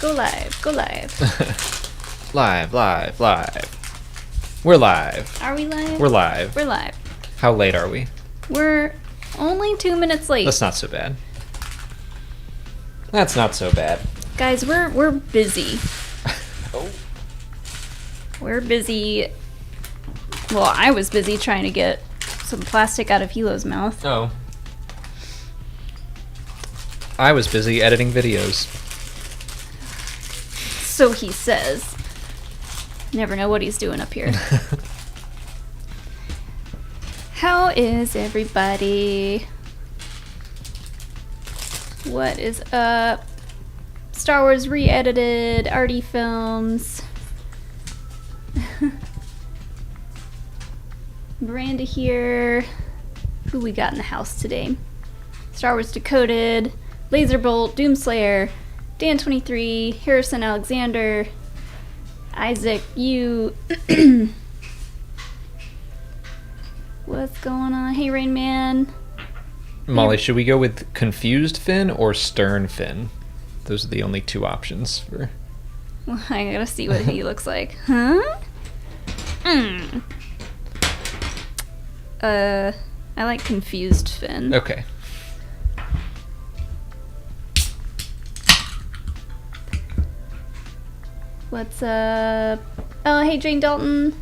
Go live. Go live. Live. We're live. Are we live? We're live. We're live. How late are we? We're only 2 minutes late. That's not so bad. That's not so bad. Guys, we're busy. Oh. We're busy. Well, I was busy trying to get some plastic out of Hilo's mouth. Oh. I was busy editing videos. So he says. Never know what he's doing up here. How is everybody? What is up? Star Wars re-edited, arty films. Miranda here. Who we got in the house today? Star Wars Decoded, Laserbolt, Doomslayer, Dan23, Harrison Alexander, Isaac, you. What's going on? Hey, Rain Man. Molly, should we go with confused Finn or stern Finn? Those are the only two options for. Well, I gotta see what he looks like. Huh? I like confused Finn. Okay. What's up? Oh, hey, Jane Dalton.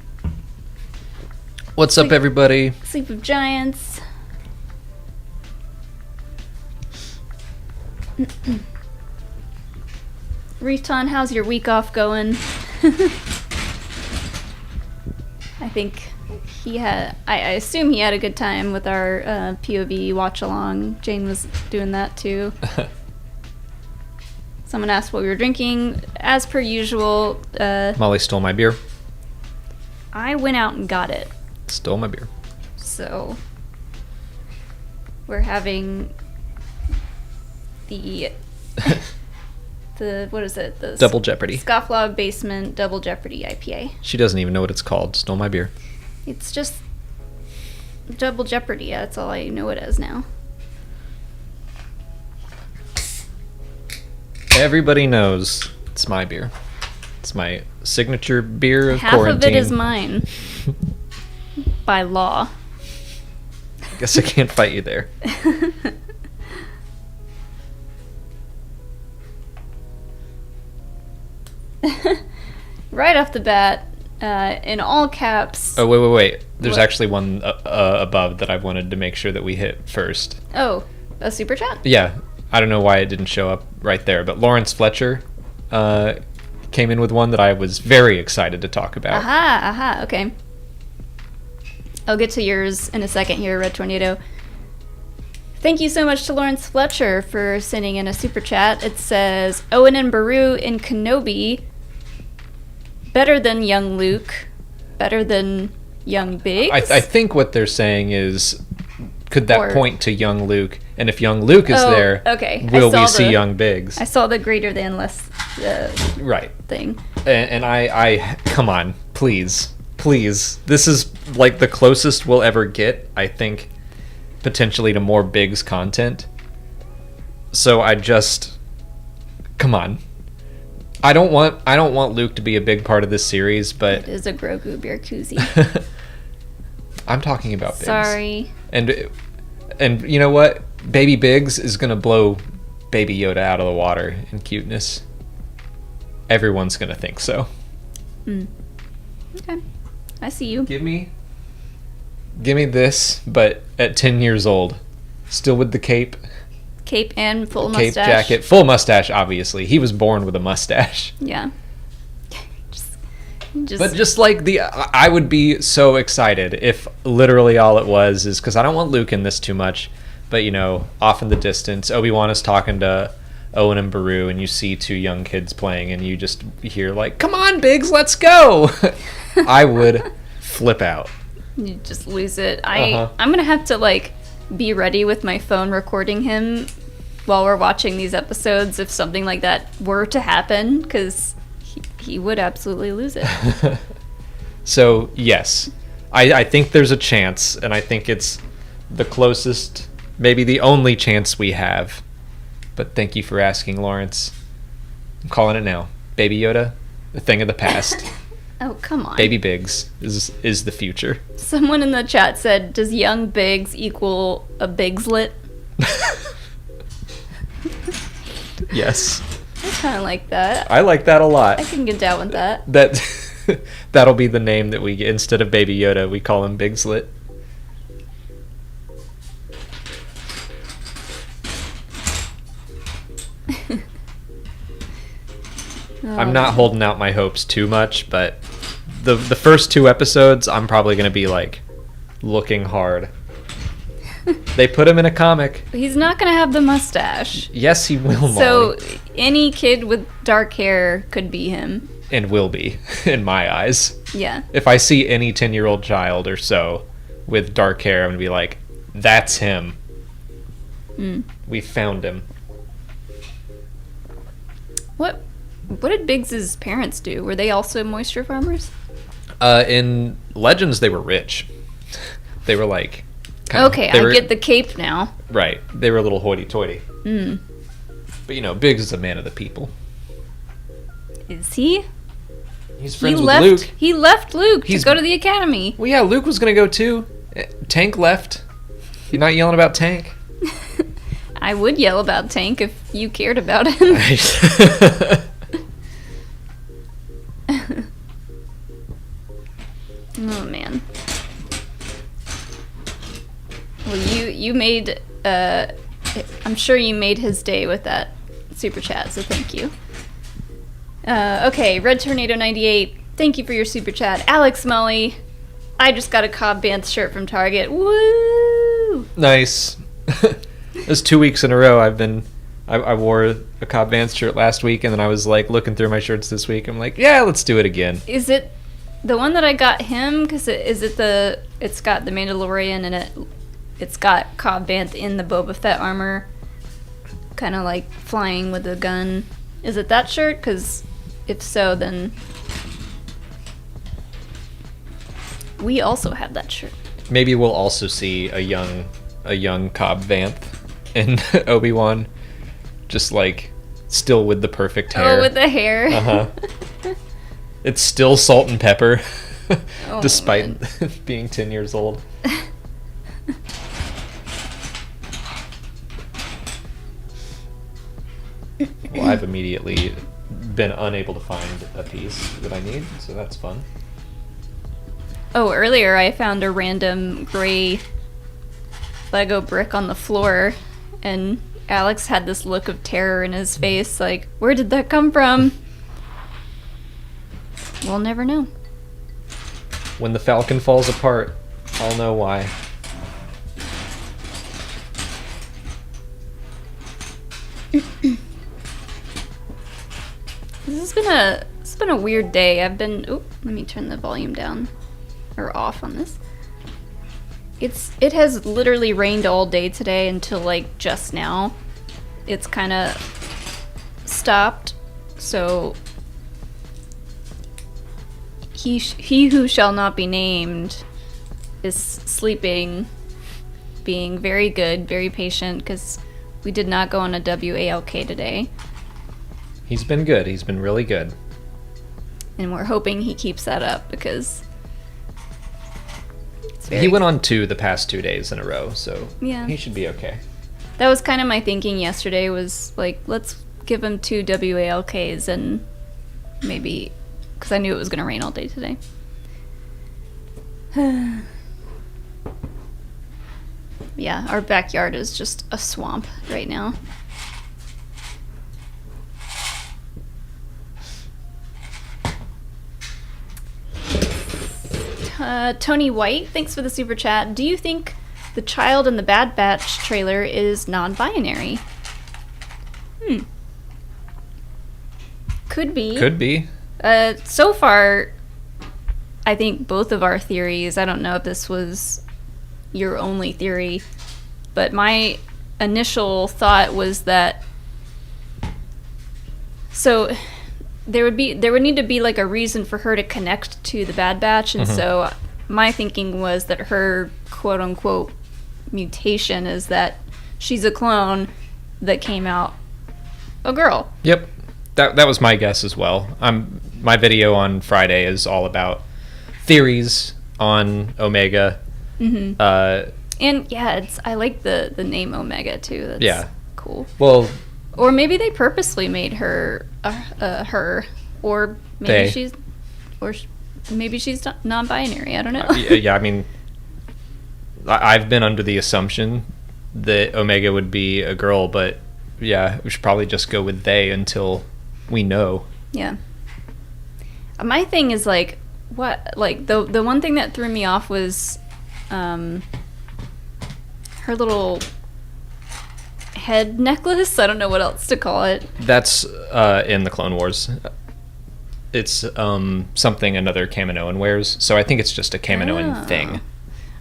What's up, everybody? Sleep of Giants. Reefton, how's your week off going? I think he had, I assume he had a good time with our POV watch along. Jane was doing that too. Someone asked what we were drinking. As per usual, Molly stole my beer. I went out and got it. Stole my beer. So we're having the what is it? The Double Jeopardy. Scofflaw Basement Double Jeopardy IPA. She doesn't even know what it's called. Stole my beer. It's just Double Jeopardy. That's all I know it as now. Everybody knows it's my beer. It's my signature beer of Half quarantine. of it is mine. By law. Guess I can't fight you there. Right off the bat, in all caps. Oh, wait. There's actually one above that I wanted to make sure that we hit first. Oh, a super chat? Yeah. I don't know why it didn't show up right there, but Lawrence Fletcher came in with one that I was very excited to talk about. Aha, okay. I'll get to yours in a second here, Red Tornado. Thank you so much to Lawrence Fletcher for sending in a super chat. It says, Owen and Beru in Kenobi, better than young Luke, better than young Biggs. I think what they're saying is, could that point to young Luke? And if young Luke is there, okay. will we see young Biggs? I saw the greater than less right thing. And I come on, please. This is like the closest we'll ever get, I think, potentially to more Biggs content. So come on. I don't want Luke to be a big part of this series, but it is a Grogu beer koozie. I'm talking about Biggs. Sorry. And you know what? Baby Biggs is gonna blow Baby Yoda out of the water in cuteness. Everyone's gonna think so. Okay. I see you. Give me this, but at 10 years old. Still with the cape. Cape and full Cape, mustache. jacket, full mustache, obviously. He was born with a mustache. Yeah. But just like I would be so excited if literally all it was is, because I don't want Luke in this too much, but off in the distance, Obi-Wan is talking to Owen and Beru, and you see two young kids playing, and you just hear like, "Come on, Biggs, let's go!" I would flip out. You just lose it. I'm gonna have to be ready with my phone recording him while we're watching these episodes if something like that were to happen, because he would absolutely lose it. So yes, I think there's a chance, and I think it's the closest, maybe the only chance we have. But thank you for asking, Lawrence. I'm calling it now. Baby Yoda, a thing of the past. Oh, come on. Baby Biggs is the future. Someone in the chat said, does young Biggs equal a Bigslet? Yes. I kind of like that. I like that a lot. I can get down with that. That'll be the name that we get. Instead of Baby Yoda, we call him Bigslet. I'm not holding out my hopes too much, but the first 2 episodes, I'm probably going to be like looking hard. They put him in a comic. He's not going to have the mustache. Yes, he will, Molly. So any kid with dark hair could be him. And will be, in my eyes. Yeah. If I see any 10-year-old child or so with dark hair, I'm going to be like, that's him. We found him. What did Biggs's parents do? Were they also moisture farmers? In Legends, they were rich. They were like... Okay, I get the cape now. Right. They were a little hoity-toity. But, you know, Biggs is a man of the people. Is he? He's friends with Luke. He left Luke to go to the academy. Well, yeah, Luke was going to go too. Tank left. You're not yelling about Tank? I would yell about Tank if you cared about him. Oh, man. Well, you made, I'm sure you made his day with that super chat, so thank you. Okay, Red Tornado 98, thank you for your super chat. Alex Mully, I just got a Cobb Vanth shirt from Target. Woo! Nice. It's 2 weeks in a row. I wore a Cobb Vanth shirt last week, and then I was like looking through my shirts this week. I'm like, yeah, let's do it again. Is it the one that I got him? Because it's got the Mandalorian and it's got Cobb Vanth in the Boba Fett armor, kind of like flying with a gun. Is it that shirt? Because if so, then we also have that shirt. Maybe we'll also see a young Cobb Vanth in Obi-Wan, just like still with the perfect hair. Oh, with the hair. It's still salt and pepper, Oh, despite being 10 years old. Well, I've immediately been unable to find a piece that I need, so that's fun. Oh, earlier I found a random gray Lego brick on the floor, and Alex had this look of terror in his face, like, where did that come from? We'll never know. When the Falcon falls apart, I'll know why. It's been a weird day. Let me turn the volume down or off on this. It has literally rained all day today until like just now. It's kind of stopped. So he who shall not be named is sleeping, being very good, very patient, because we did not go on a WALK today. He's been good. He's been really good. And we're hoping he keeps that up, because he went on 2 the past 2 days in a row, so yeah, he should be okay. That was kind of my thinking yesterday, was like, let's give him 2 WALKs and maybe, because I knew it was going to rain all day today. Yeah, our backyard is just a swamp right now. Tony White, thanks for the super chat. Do you think the Child in the Bad Batch trailer is non-binary? Could be. Could be. So far, I think both of our theories, I don't know if this was your only theory, but my initial thought was that, so there would need to be like a reason for her to connect to the Bad Batch, and so my thinking was that her quote unquote mutation is that she's a clone that came out a girl. Yep. that was my guess as well. My video on Friday is all about theories on Omega. Mm-hmm. And yeah, I like the name Omega too. That's cool. Well, or maybe they purposely made her her, or maybe maybe she's non-binary. I don't know. Yeah, I mean, I've been under the assumption that Omega would be a girl, but yeah, we should probably just go with they until we know. Yeah. My thing is like, what, like the one thing that threw me off was her little head necklace. I don't know what else to call it. That's in the Clone Wars. It's something another Kaminoan wears, so I think it's just a Kaminoan thing.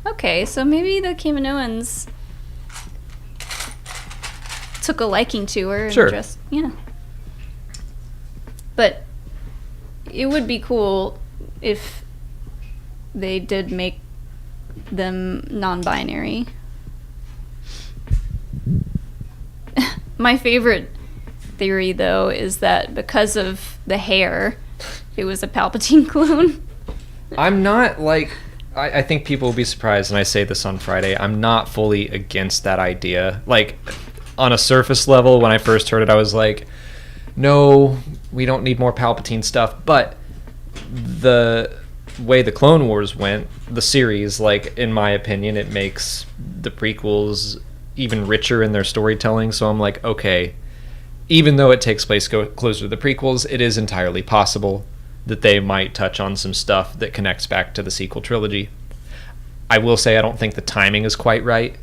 Okay, so maybe the Kaminoans took a liking to her and sure. just, yeah. But it would be cool if they did make them non-binary. My favorite theory, though, is that because of the hair, it was a Palpatine clone. I'm not, like... I think people will be surprised, and I say this on Friday, I'm not fully against that idea. Like, on a surface level, when I first heard it, I was like, no, we don't need more Palpatine stuff. But the way the Clone Wars went, the series, like, in my opinion, it makes the prequels even richer in their storytelling. So I'm like, okay, even though it takes place closer to the prequels, it is entirely possible that they might touch on some stuff that connects back to the sequel trilogy. I will say I don't think the timing is quite right,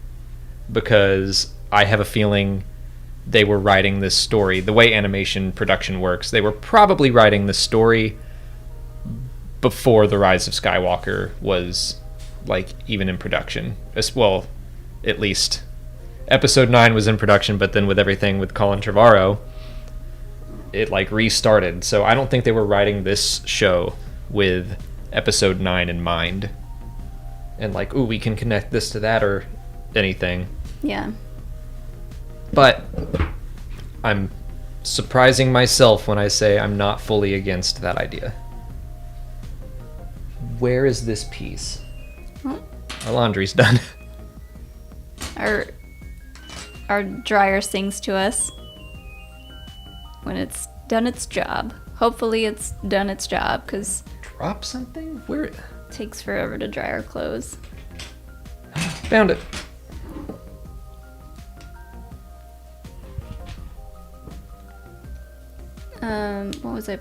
because I have a feeling they were writing this story. The way animation production works, they were probably writing this story before The Rise of Skywalker was, like, even in production. As well, at least Episode 9 was in production, but then with everything with Colin Trevorrow, it like restarted. So I don't think they were writing this show with Episode 9 in mind. And like, ooh, we can connect this to that or anything. Yeah. But I'm surprising myself when I say I'm not fully against that idea. Where is this piece? Well, our laundry's done. Our dryer sings to us when it's done its job. Hopefully it's done its job, because drop something? Where? It takes forever to dry our clothes. Found it. What was I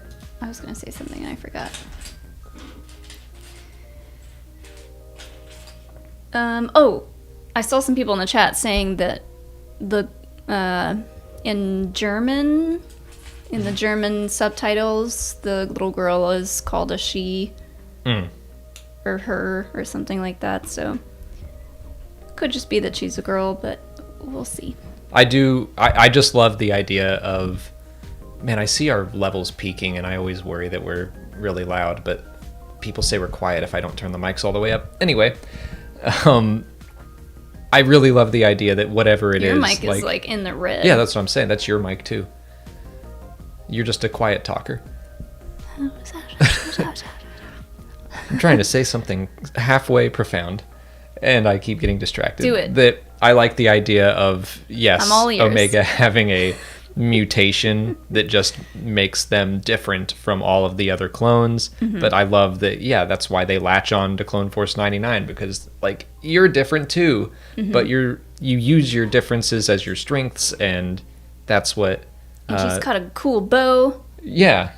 was gonna say something and I forgot. I saw some people in the chat saying that the in the German subtitles, the little girl is called a she or her or something like that. So could just be that she's a girl, but we'll see. I just love the idea of, man, I see our levels peaking and I always worry that we're really loud, but people say we're quiet if I don't turn the mics all the way up. Anyway, I really love the idea that whatever it is... Your mic is like in the red. Yeah, that's what I'm saying. That's your mic too. You're just a quiet talker. I'm trying to say something halfway profound, and I keep getting distracted. Do it. That I like the idea of, yes, I'm all ears. Omega having a mutation that just makes them different from all of the other clones. Mm-hmm. But I love that, yeah, that's why they latch on to Clone Force 99, because, like, you're different too, but you use your differences as your strengths, and that's what... And she's got a cool bow. Yeah.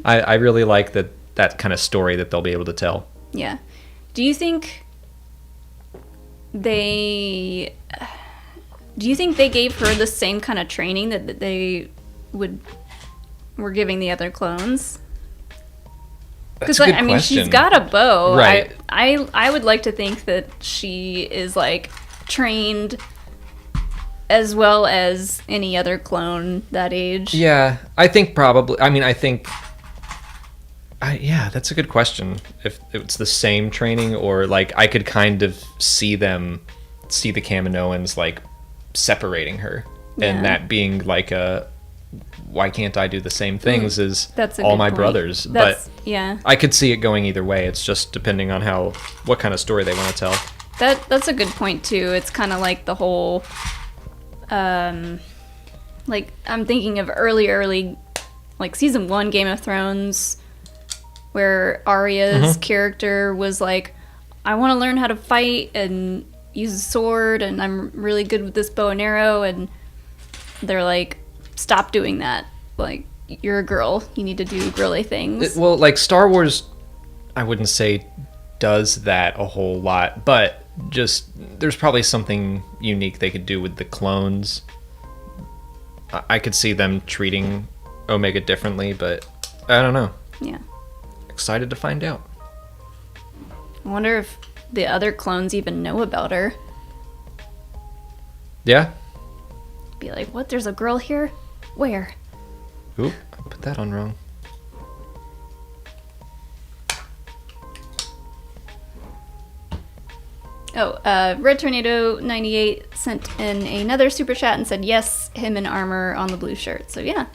I really like that kind of story that they'll be able to tell. Yeah. Do you think they gave her the same kind of training that they were giving the other clones? Because I mean, she's got a bow. Right. I would like to think that she is like trained as well as any other clone that age. Yeah, I think probably. I mean, yeah, that's a good question. If it's the same training, or like I could kind of see the Kaminoans like separating her, and that being like a why can't I do the same things as That's a all good my point. brothers? That's, But yeah. I could see it going either way. It's just depending on what kind of story they want to tell. That's a good point too. It's kind of like the whole, like I'm thinking of early, like season 1 Game of Thrones, where Arya's character was like, I want to learn how to fight and use a sword, and I'm really good with this bow and arrow, and they're like, stop doing that. Like, you're a girl. You need to do girly things. Well, like Star Wars, I wouldn't say does that a whole lot, but just there's probably something unique they could do with the clones. I could see them treating Omega differently, but I don't know. Yeah. Excited to find out. I wonder if the other clones even know about her. Yeah. Be like, what? There's a girl here? Where? Oop, I put that on wrong. Oh, Red Tornado 98 sent in another super chat and said, yes, him in armor on the blue shirt. So yeah.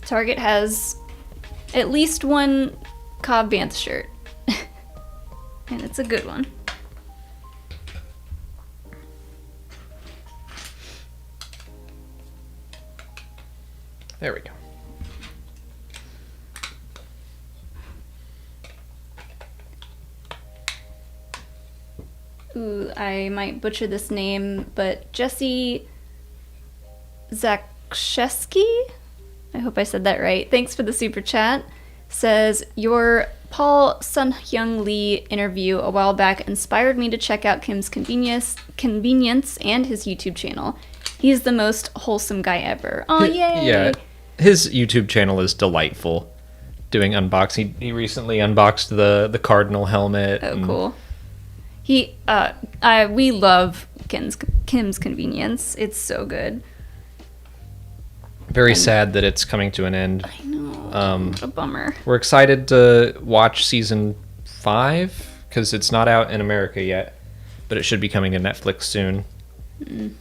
Target has at least one Cobb Vanth shirt. And it's a good one. There we go. Ooh, I might butcher this name, but Jesse Zakshesky, I hope I said that right. Thanks for the super chat. Says, your Paul Sun-Hyung Lee interview a while back inspired me to check out Kim's Convenience and his YouTube channel. He's the most wholesome guy ever. Oh, yay! Yeah, his YouTube channel is delightful. Doing unboxing, he recently unboxed the Cardinal helmet. Oh, cool. We love Kim's Convenience. It's so good. Very sad that it's coming to an end. I know. What a bummer. We're excited to watch season 5 because it's not out in America yet, but it should be coming to Netflix soon. Mm.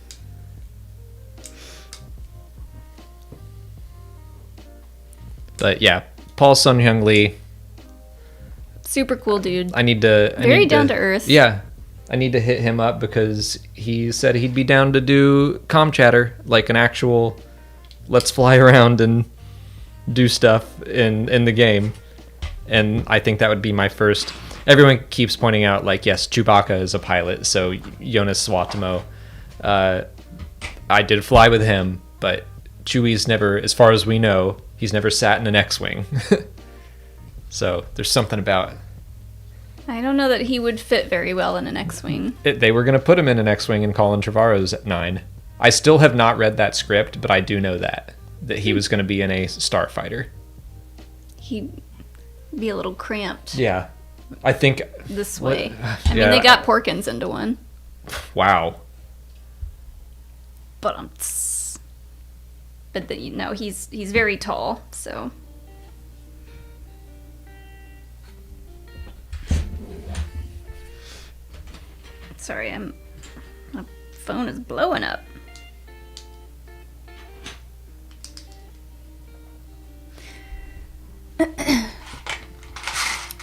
But yeah, Paul Sun-Hyung Lee. Super cool dude. Very down to earth. Yeah. I need to hit him up because he said he'd be down to do comm chatter, like an actual let's fly around and do stuff in the game. And I think that would be my first. Everyone keeps pointing out, like, yes, Chewbacca is a pilot, so Jonas Swatamo. I did fly with him, but Chewie's never, as far as we know, he's never sat in an X-Wing. So there's something about... I don't know that he would fit very well in an X-Wing. They were going to put him in an X-Wing and Colin Trevorrow's at 9. I still have not read that script, but I do know that he was going to be in a starfighter. He'd be a little cramped. Yeah. I think... This way. What? I mean, they got Porkins into one. Wow. But he's very tall, so... Sorry, my phone is blowing up.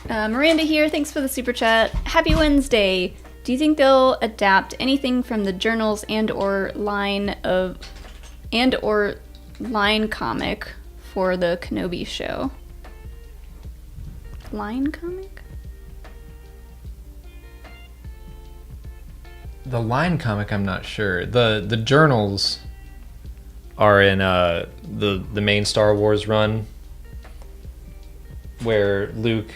Miranda here, thanks for the super chat. Happy Wednesday. Do you think they'll adapt anything from the journals and or line comic for the Kenobi show? Line comic? The line comic, I'm not sure. The journals are in the main Star Wars run, where Luke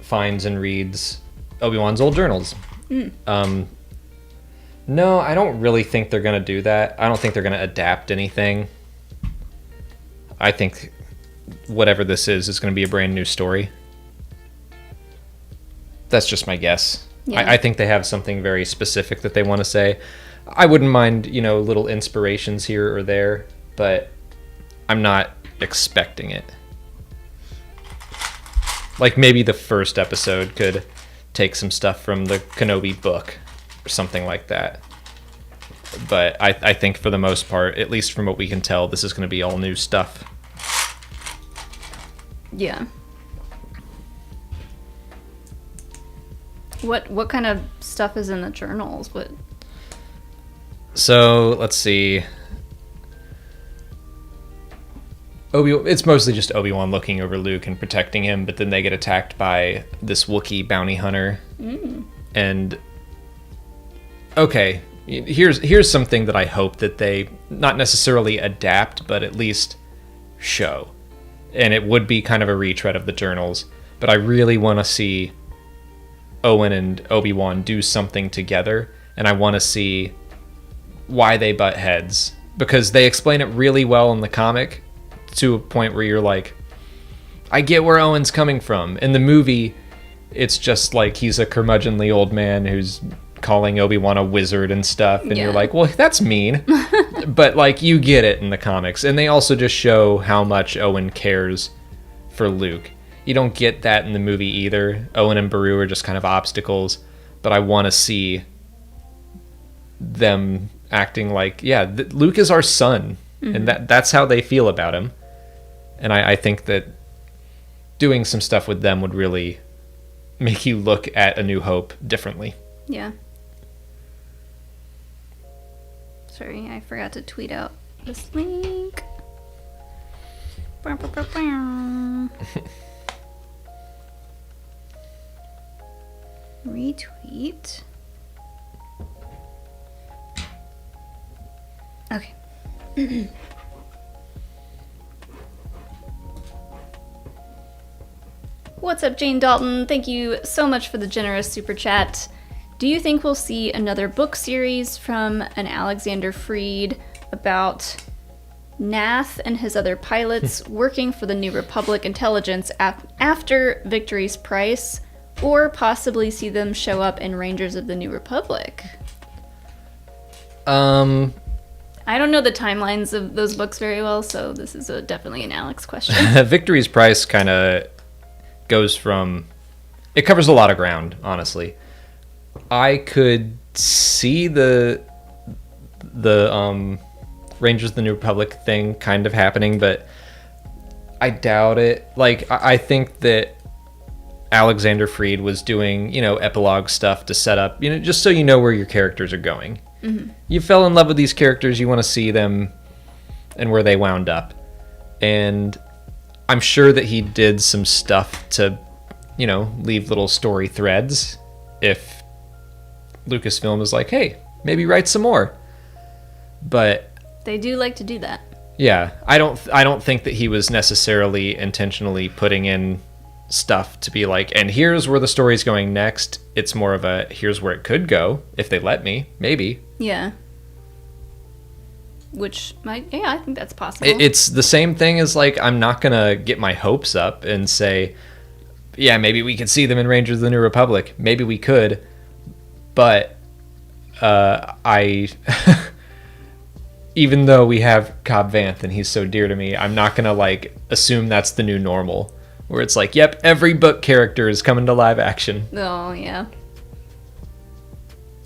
finds and reads Obi-Wan's old journals. No, I don't really think they're gonna do that. I don't think they're gonna adapt anything. I think whatever this is gonna be a brand new story. That's just my guess. Yeah. I think they have something very specific that they want to say. I wouldn't mind, little inspirations here or there, but I'm not expecting it. Like maybe the first episode could take some stuff from the Kenobi book or something like that. But I think for the most part, at least from what we can tell, this is going to be all new stuff. Yeah. What kind of stuff is in the journals? What? So let's see. It's mostly just Obi-Wan looking over Luke and protecting him, but then they get attacked by this Wookiee bounty hunter. And okay, here's something that I hope that they not necessarily adapt, but at least show. And it would be kind of a retread of the journals, but I really want to see Owen and Obi-Wan do something together, and I want to see why they butt heads, because they explain it really well in the comic to a point where you're like, I get where Owen's coming from. In the movie, it's just like he's a curmudgeonly old man who's calling Obi-Wan a wizard and stuff, and you're like, well, that's mean. But like, you get it in the comics, and they also just show how much Owen cares for Luke. You don't get that in the movie either. Owen and Beru are just kind of obstacles, but I want to see them acting like, Luke is our son, and that's how they feel about him. And I think that doing some stuff with them would really make you look at A New Hope differently. Yeah. Sorry, I forgot to tweet out this link. Retweet. Okay. What's up, Jane Dalton? Thank you so much for the generous super chat. Do you think we'll see another book series from an Alexander Freed about Nath and his other pilots working for the New Republic intelligence after Victory's Price, or possibly see them show up in Rangers of the New Republic? I don't know the timelines of those books very well, so this is definitely an Alex question. Victory's Price kind of goes from... It covers a lot of ground, honestly. I could see the Rangers of the New Republic thing kind of happening, but I doubt it. Like, I think that Alexander Freed was doing, epilogue stuff to set up, just so you know where your characters are going. Mm-hmm. You fell in love with these characters, you want to see them and where they wound up. And I'm sure that he did some stuff to, leave little story threads if Lucasfilm is like, hey, maybe write some more. But they do like to do that. Yeah, I don't think that he was necessarily intentionally putting in stuff to be like, and here's where the story's going next. It's more of a, here's where it could go if they let me, maybe. Yeah. Which I think that's possible. It's the same thing as like, I'm not gonna get my hopes up and say, yeah, maybe we could see them in Rangers of the New Republic. Maybe we could, but even though we have Cobb Vanth and he's so dear to me, I'm not gonna like assume that's the new normal, where it's like, yep, every book character is coming to live action. Oh yeah.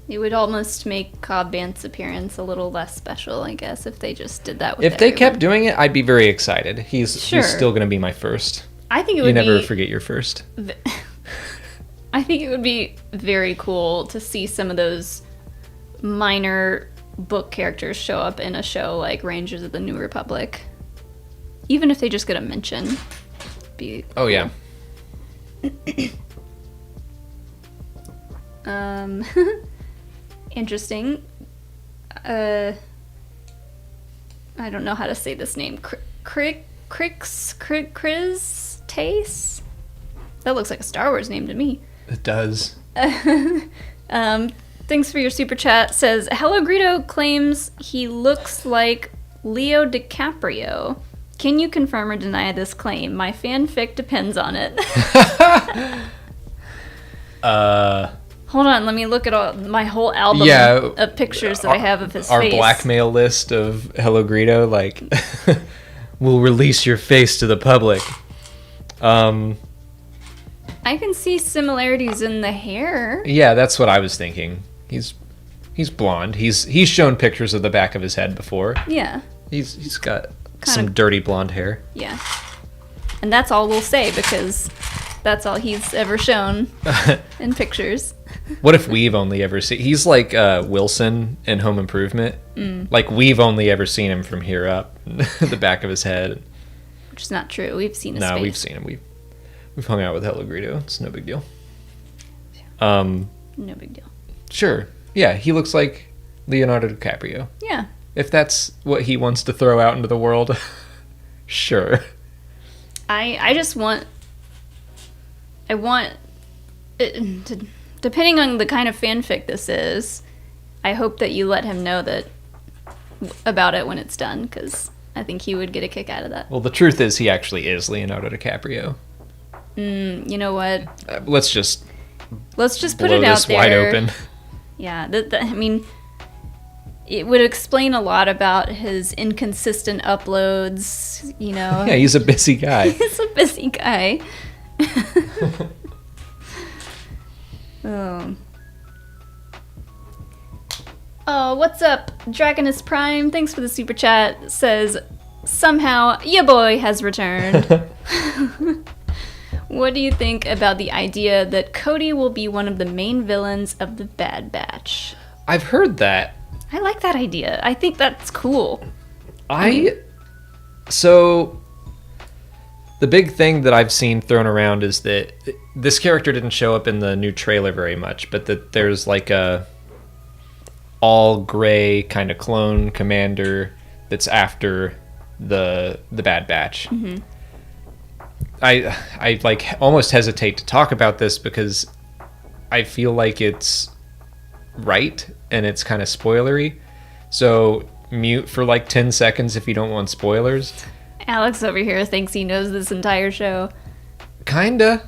It would almost make Cobb Vanth's appearance a little less special, I guess, if they just did that with If they kept doing it, I'd be very excited. He's still going to be my first. I think it would be... You never forget your first. I think it would be very cool to see some of those minor book characters show up in a show like Rangers of the New Republic. Even if they just get a mention. Oh, yeah. Interesting. I don't know how to say this name. Chris Tace? That looks like a Star Wars name to me. It does. Thanks for your super chat. Says, HelloGreedo claims he looks like Leo DiCaprio. Can you confirm or deny this claim? My fanfic depends on it. Hold on, let me look at my whole album of pictures that I have of his face. Our blackmail list of HelloGreedo, like, we'll release your face to the public. I can see similarities in the hair. Yeah, that's what I was thinking. He's He's blonde. He's shown pictures of the back of his head before. Yeah. He's got some dirty blonde hair. Yeah. And that's all we'll say because that's all he's ever shown in pictures. What if we've only ever seen... He's like Wilson in Home Improvement. Like, we've only ever seen him from here up, the back of his head. Which is not true. We've seen his face. No, we've seen him. We've hung out with HelloGreedo. It's no big deal. No big deal. Sure. Yeah, he looks like Leonardo DiCaprio. Yeah. If that's what he wants to throw out into the world, sure. I just want... I want... depending on the kind of fanfic this is, I hope that you let him know about it when it's done, because I think he would get a kick out of that. Well, the truth is he actually is Leonardo DiCaprio. You know what? Let's just put it out there. Wide open. Yeah, I mean, it would explain a lot about his inconsistent uploads, you know. Yeah, he's a busy guy. He's a busy guy. Oh, what's up? Dragonus Prime, thanks for the super chat. Says, somehow, ya boy has returned. What do you think about the idea that Cody will be one of the main villains of the Bad Batch? I've heard that. I like that idea. I think that's cool. So, the big thing that I've seen thrown around is that this character didn't show up in the new trailer very much, but that there's like a all gray kind of clone commander that's after the Bad Batch. Mm-hmm. I like almost hesitate to talk about this because I feel like it's right and it's kind of spoilery. So mute for like 10 seconds if you don't want spoilers. Alex over here thinks he knows this entire show. Kinda.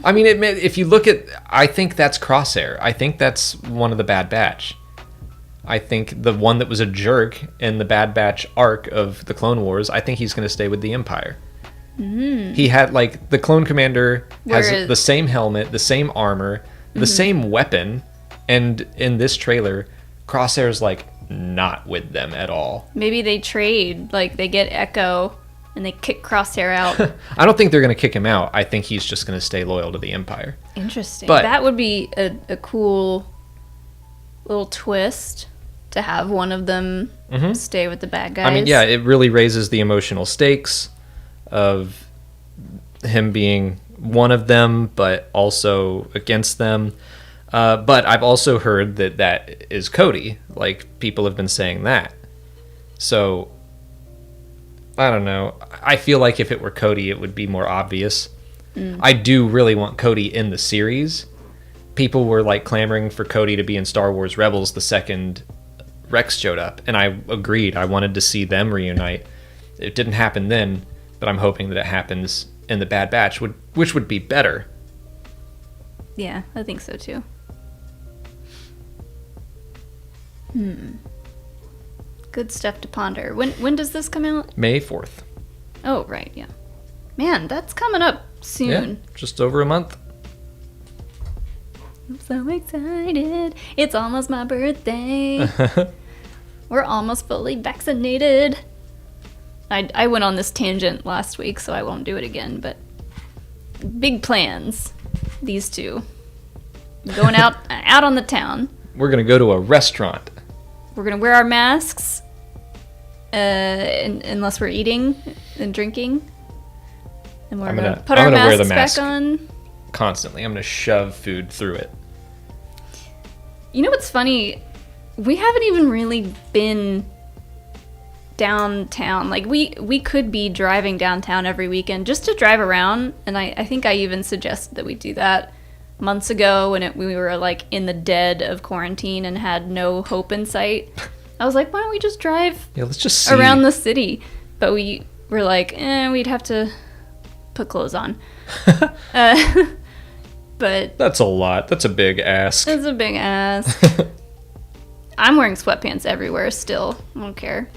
I mean, if you look at... I think that's Crosshair. I think that's one of the Bad Batch. I think the one that was a jerk in the Bad Batch arc of the Clone Wars, I think he's going to stay with the Empire. Mm-hmm. He had, like, the Clone Commander has the same helmet, the same armor, the same weapon, and in this trailer, Crosshair's, like, not with them at all. Maybe they trade, like, they get Echo, and they kick Crosshair out. I don't think they're going to kick him out. I think he's just going to stay loyal to the Empire. Interesting. But that would be a cool little twist to have one of them stay with the bad guys. I mean, yeah, it really raises the emotional stakes of him being one of them, but also against them. But I've also heard that is Cody. Like, people have been saying that. So, I don't know. I feel like if it were Cody, it would be more obvious. I do really want Cody in the series. People were, like, clamoring for Cody to be in Star Wars Rebels the second Rex showed up. And I agreed. I wanted to see them reunite. It didn't happen then, but I'm hoping that it happens in the Bad Batch, which would be better. Yeah, I think so too. Good stuff to ponder. When does this come out? May 4th. Oh, right, yeah. Man, that's coming up soon. Yeah, just over a month. I'm so excited. It's almost my birthday. We're almost fully vaccinated. I went on this tangent last week, so I won't do it again, but big plans, these two. Going out on the town. We're going to go to a restaurant. We're going to wear our masks, unless we're eating and drinking. And we're going to put our masks wear the mask back on. Constantly. I'm going to shove food through it. You know what's funny? We haven't even really been downtown. Like, we could be driving downtown every weekend just to drive around, and I think I even suggested that we do that months ago when we were, like, in the dead of quarantine and had no hope in sight. I was like, why don't we just drive let's just see around the city? But we were like, we'd have to put clothes on. But that's a lot. That's a big ask. It's a big ask. I'm wearing sweatpants everywhere still. I don't care.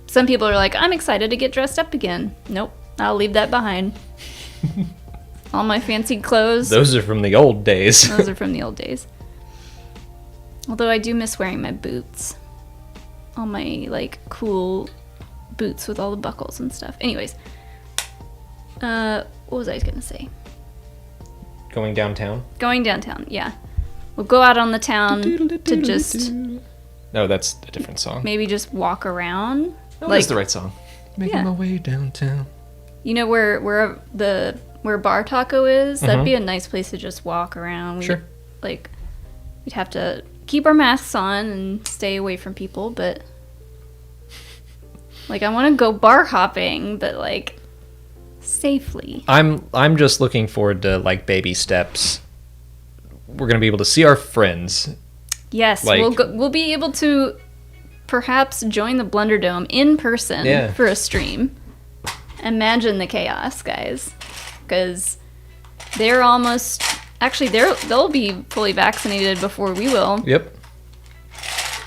Some people are like, I'm excited to get dressed up again. Nope, I'll leave that behind. All my fancy clothes. Those are from the old days. Those are from the old days. Although I do miss wearing my boots. All my, like, cool boots with all the buckles and stuff. Anyways. What was I gonna say? Going downtown? Going downtown, yeah. We'll go out on the town to just... No, that's a different song. Maybe just walk around. No, that's the right song. Making Yeah. my way downtown. You know where Bar Taco is? That'd be a nice place to just walk around. Sure. Like, we'd have to keep our masks on and stay away from people, but... Like, I want to go bar hopping, but, like, safely. I'm just looking forward to, like, baby steps. We're going to be able to see our friends. Yes, Like- we'll be able to perhaps join the Blunderdome in person for a stream. Imagine the chaos, guys. Because they're almost... Actually, they'll be fully vaccinated before we will. Yep.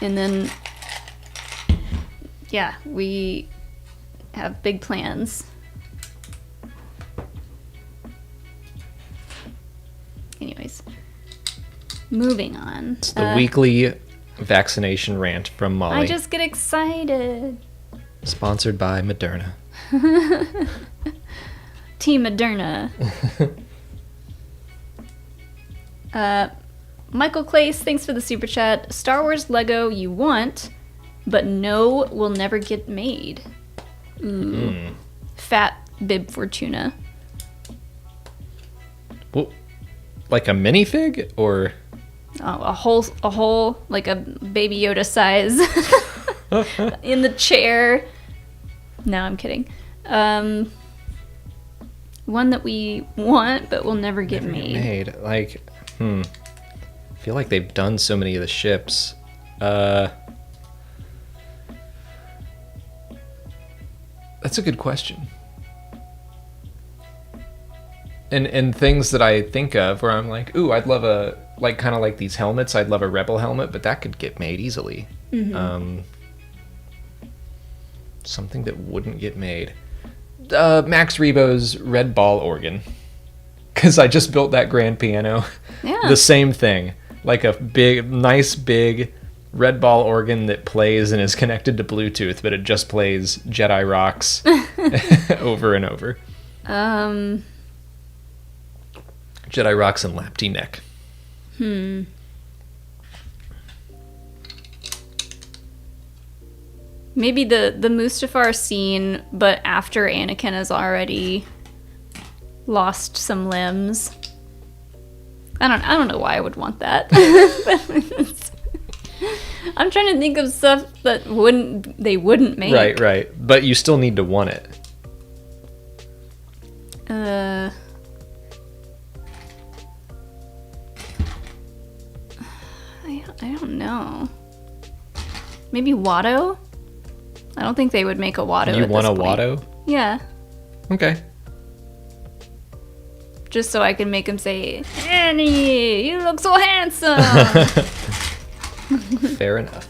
And then... Yeah, we have big plans. Anyways, moving on. It's the weekly vaccination rant from Molly. I just get excited. Sponsored by Moderna. Team Moderna. Michael Clace, thanks for the super chat. Star Wars Lego you want, but no will never get made. Ooh. Fat Bib Fortuna. Well, like a minifig or A whole like a Baby Yoda size in the chair. No, I'm kidding. One that we want but will never get made. Like, I feel like they've done so many of the ships. That's a good question. And things that I think of where I'm like, ooh, I'd love a, like, kind of like these helmets. I'd love a Rebel helmet, but that could get made easily. Something that wouldn't get made. Max Rebo's red ball organ. Because I just built that grand piano. Yeah. The same thing. Like a big, nice big red ball organ that plays and is connected to Bluetooth, but it just plays Jedi Rocks over and over. Jedi Rocks and Lapti Neck. Maybe the Mustafar scene, but after Anakin has already lost some limbs. I don't know why I would want that. I'm trying to think of stuff that they wouldn't make. Right. But you still need to want it. I don't know. Maybe Watto? I don't think they would make a Watto. You at want this a point. Watto? Yeah. Okay. Just so I can make him say, Annie, you look so handsome. Fair enough.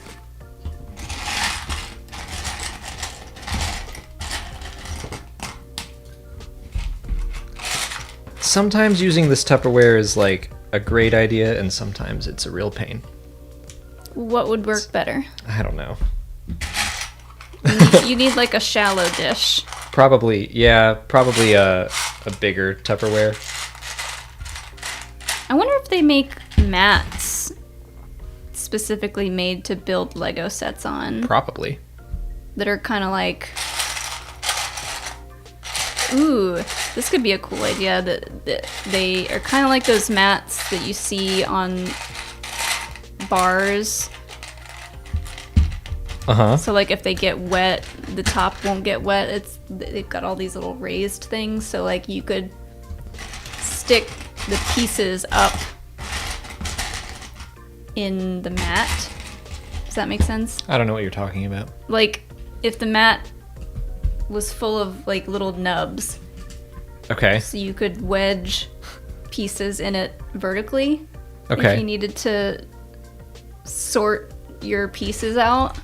Sometimes using this Tupperware is like a great idea, and sometimes it's a real pain. What would work better? I don't know. You need like a shallow dish. Probably a bigger Tupperware. I wonder if they make mats specifically made to build Lego sets on. Probably. That are kind of like... Ooh, this could be a cool idea. That they are kind of like those mats that you see on bars. So like if they get wet, the top won't get wet. They've got all these little raised things, so like you could stick the pieces up in the mat. Does that make sense? I don't know what you're talking about. Like if the mat was full of like little nubs. Okay. So you could wedge pieces in it vertically. Okay. If you needed to sort your pieces out.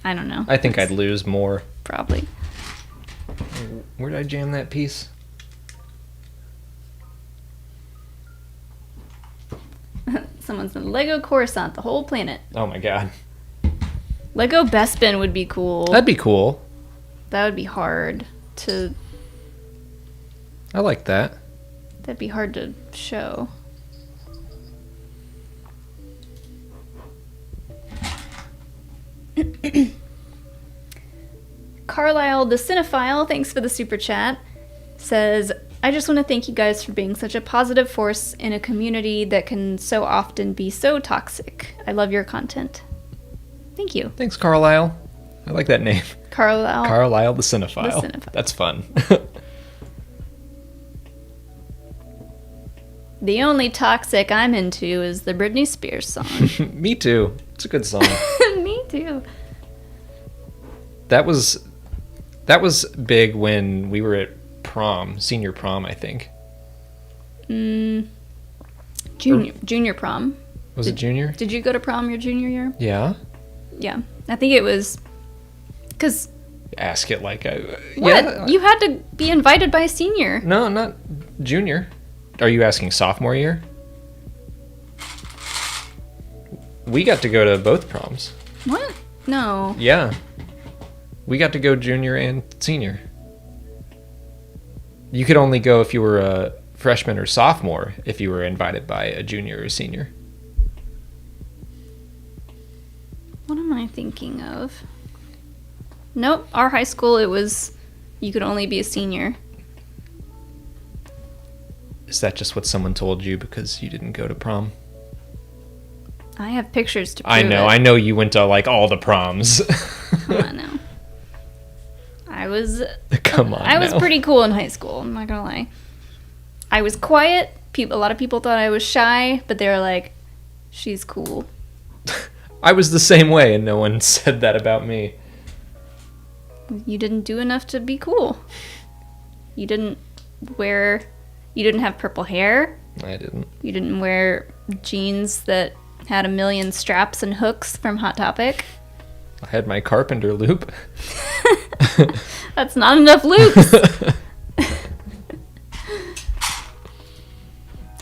I don't know. I think I'd lose more. Probably. Where did I jam that piece? Someone's in Lego Coruscant, the whole planet. Oh my god. Lego Bespin would be cool. That'd be cool. That would be hard to... I like that. That'd be hard to show. Carlisle the Cinephile, thanks for the super chat, says, I just want to thank you guys for being such a positive force in a community that can so often be so toxic. I love your content. Thank you. Thanks, Carlisle. I like that name. Carlisle. Carlisle the Cinephile. The Cinephile. That's fun. The only toxic I'm into is the Britney Spears song. Me too. It's a good song. Me too. That was big when we were at prom, senior prom, I think. Junior prom. Was it junior? Did you go to prom your junior year? Yeah. Yeah. I think it was because... Ask it like I... What? Yeah. You had to be invited by a senior. No, not junior. Are you asking sophomore year? We got to go to both proms. What? No. Yeah. We got to go junior and senior. You could only go if you were a freshman or sophomore if you were invited by a junior or senior. What am I thinking of? Nope. Our high school, it was... You could only be a senior. Is that just what someone told you because you didn't go to prom? I have pictures to prove I know. it. I know you went to like all the proms. Come on now. I was... Come on I was now. pretty cool in high school. I'm not gonna lie. I was quiet. A lot of people thought I was shy, but they were like, she's cool. I was the same way, and no one said that about me. You didn't do enough to be cool. You didn't have purple hair. I didn't. You didn't wear jeans that had 1 million straps and hooks from Hot Topic. I had my carpenter loop. That's not enough loops.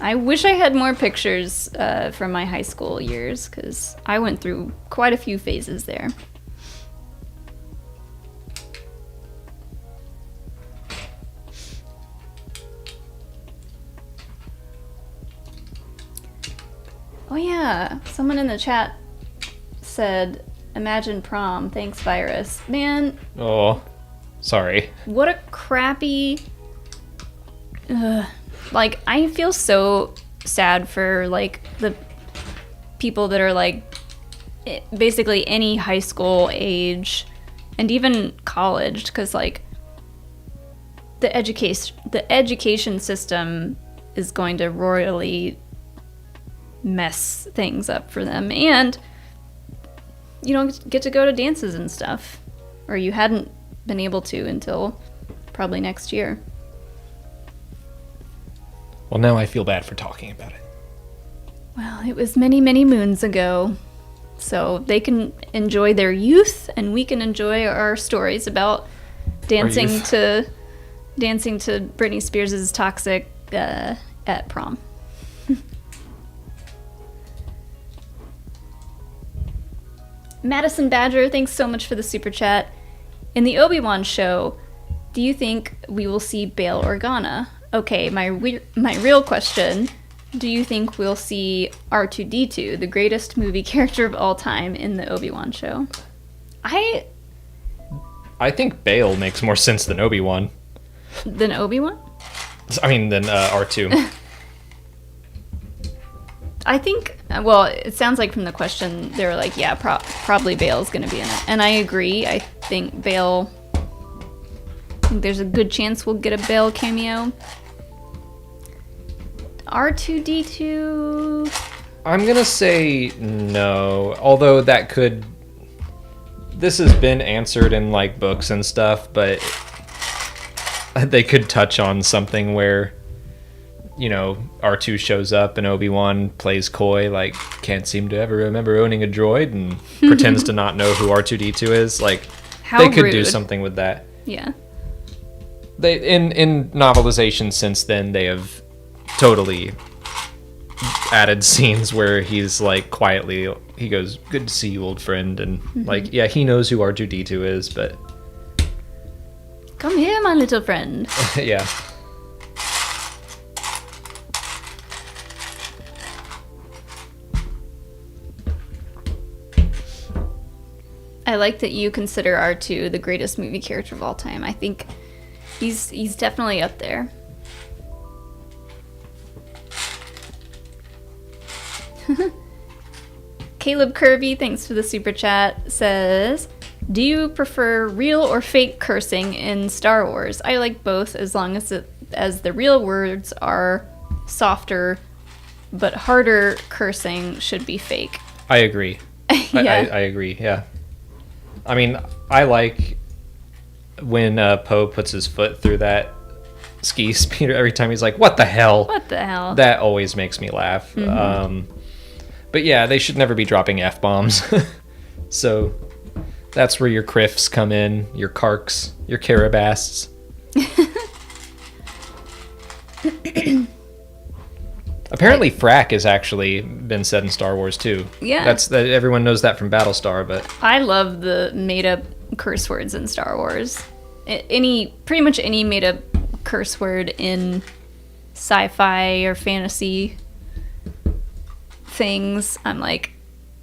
I wish I had more pictures from my high school years, because I went through quite a few phases there. Oh yeah, someone in the chat said, imagine prom, thanks virus. Man, Oh, sorry. what a crappy... like, I feel so sad for, like, the people that are, like, basically any high school age, and even college, because, like, the education system is going to royally mess things up for them, and you don't get to go to dances and stuff, or you hadn't been able to until probably next year. Well, now I feel bad for talking about it. Well, it was many, many moons ago, so they can enjoy their youth, and we can enjoy our stories about dancing to Britney Spears' Toxic at prom. Madison Badger, thanks so much for the super chat. In the Obi-Wan show, do you think we will see Bail Organa? Okay, my real question, do you think we'll see R2-D2, the greatest movie character of all time, in the Obi-Wan show? I think Bail makes more sense than Obi-Wan. Than Obi-Wan? I mean, than R2. I think, well, it sounds like from the question, they were like, yeah, probably Bail's going to be in it. And I agree. I think there's a good chance we'll get a Bail cameo. R2-D2... I'm going to say no, although that could... This has been answered in, like, books and stuff, but they could touch on something where, you know, R2 shows up and Obi-Wan plays coy, like, can't seem to ever remember owning a droid and pretends to not know who R2-D2 is. Like, How they could rude. do something with that. Yeah. They in novelization since then, they have totally added scenes where he's like quietly, he goes, "Good to see you, old friend," and like, yeah, he knows who R2D2 is, but come here, my little friend. yeah. I like that you consider R2 the greatest movie character of all time. I think he's definitely up there. Caleb Kirby, thanks for the super chat, says, do you prefer real or fake cursing in Star Wars? I like both as long as the real words are softer, but harder cursing should be fake. I agree. Yeah. I agree, yeah. I mean, I like when Poe puts his foot through that ski speeder every time. He's like, what the hell? What the hell? That always makes me laugh. But yeah, they should never be dropping F-bombs. So that's where your Criffs come in, your Karks, your Carabasts. Apparently frack has actually been said in Star Wars too. Yeah. That everyone knows that from Battlestar, but I love the made-up curse words in Star Wars. Pretty much any made-up curse word in sci-fi or fantasy things, I'm like,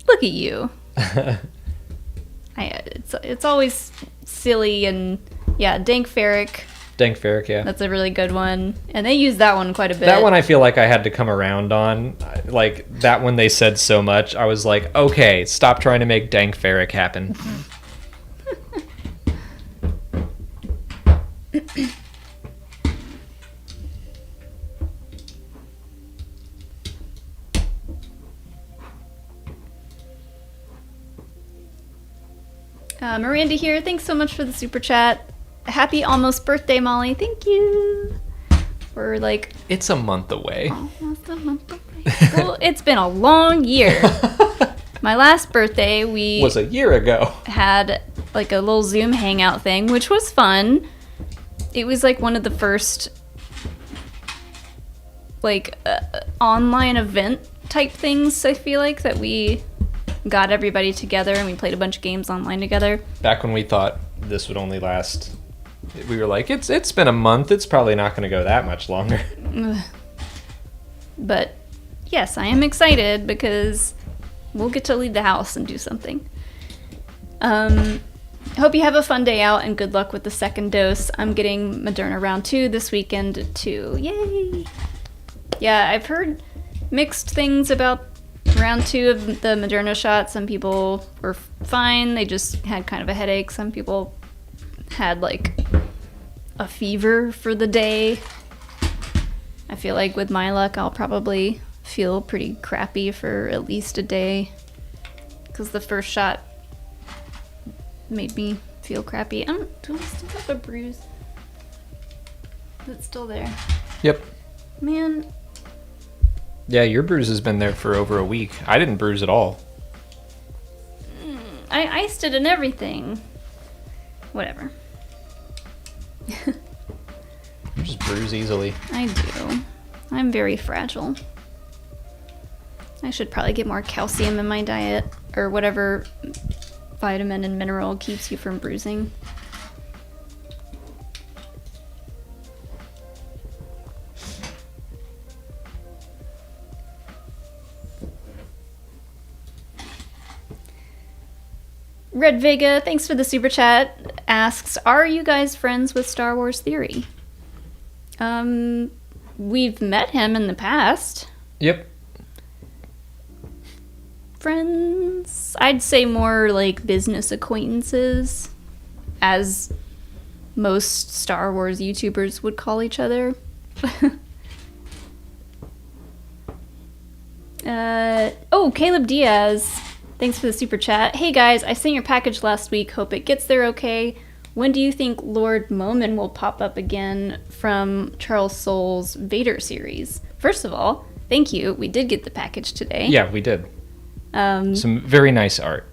look at you. It's always silly, and yeah, Dank Ferric. Dank Ferric, yeah. That's a really good one. And they use that one quite a bit. That one I feel like I had to come around on. Like, that one they said so much, I was like, okay, stop trying to make Dank Ferric happen. Miranda here, thanks so much for the super chat. Happy almost birthday, Molly. Thank you. We're like... It's a month away. Almost a month away. Well, it's been a long year. My last birthday, we... was a year ago. Had like a little Zoom hangout thing, which was fun. It was like one of the first like online event type things, I feel like, that we got everybody together and we played a bunch of games online together. Back when we thought this would only last, we were like, it's been a month, it's probably not going to go that much longer. But yes, I am excited because we'll get to leave the house and do something. Hope you have a fun day out and good luck with the second dose. I'm getting Moderna round 2 this weekend too. Yay! Yeah, I've heard mixed things about round 2 of the Moderna shot. Some people were fine, they just had kind of a headache. Some people had like a fever for the day. I feel like with my luck I'll probably feel pretty crappy for at least a day because the first shot made me feel crappy. Do I still have a bruise? Is it still there? Yep. Man. Yeah, your bruise has been there for over a week. I didn't bruise at all. I iced it and everything. Whatever. You just bruise easily. I do. I'm very fragile. I should probably get more calcium in my diet, or whatever vitamin and mineral keeps you from bruising. Red Vega, thanks for the super chat, asks, are you guys friends with Star Wars Theory? We've met him in the past. Yep. Friends? I'd say more like business acquaintances, as most Star Wars YouTubers would call each other. Caleb Diaz, thanks for the super chat. Hey guys, I sent your package last week. Hope it gets there okay. When do you think Lord Momin will pop up again from Charles Soule's Vader series? First of all, thank you. We did get the package today. Yeah, we did. Some very nice art.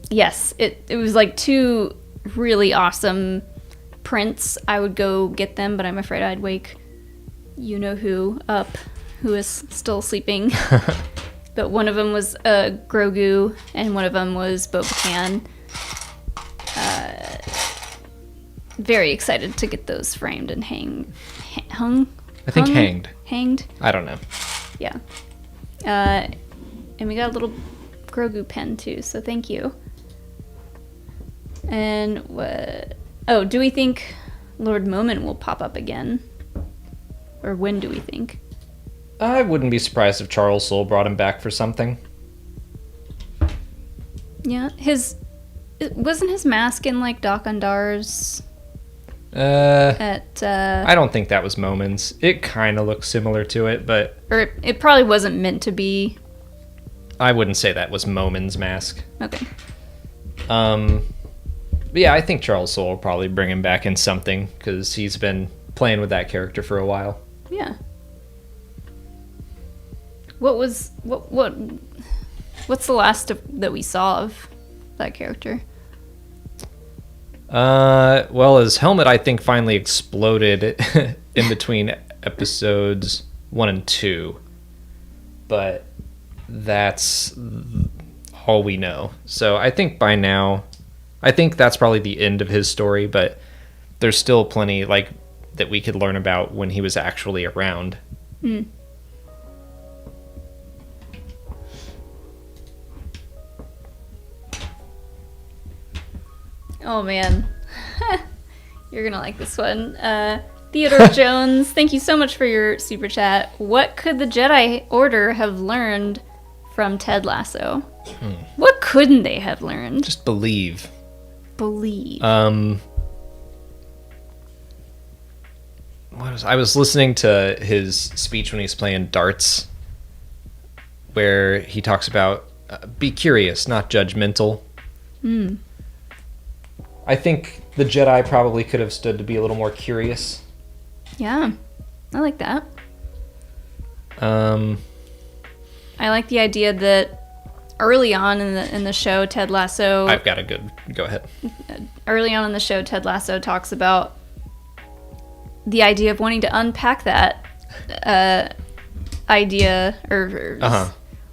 Yes, it was like 2 really awesome prints. I would go get them, but I'm afraid I'd wake you-know-who up who is still sleeping. But one of them was Grogu, and one of them was Bo-Katan. Very excited to get those framed and hung. I think hanged. Hanged? I don't know. Yeah. And we got a little Grogu pen too, so thank you. And what? Oh, do we think Lord Moment will pop up again? Or when do we think? I wouldn't be surprised if Charles Soule brought him back for something. Yeah, wasn't his mask in like Doc Undar's? I don't think that was Momin's. It kind of looks similar to it, but Or it probably wasn't meant to be. I wouldn't say that was Momin's mask. Okay. But yeah, I think Charles Soule will probably bring him back in something because he's been playing with that character for a while. Yeah. What's the last that we saw of that character? Well, his helmet, I think, finally exploded in between episodes 1 and 2. But that's all we know. So I think by now, I think that's probably the end of his story, but there's still plenty, like, that we could learn about when he was actually around. Hmm. Oh man, you're gonna like this one. Theodore Jones, thank you so much for your super chat. What could the Jedi Order have learned from Ted Lasso? What couldn't they have learned? Just believe. Believe. I was listening to his speech when he's playing darts, where he talks about be curious, not judgmental. Hmm. I think the Jedi probably could have stood to be a little more curious. Yeah, I like that. I like the idea that early on in the show, Ted Lasso. I've got a good. Go ahead. Early on in the show, Ted Lasso talks about the idea of wanting to unpack that idea, or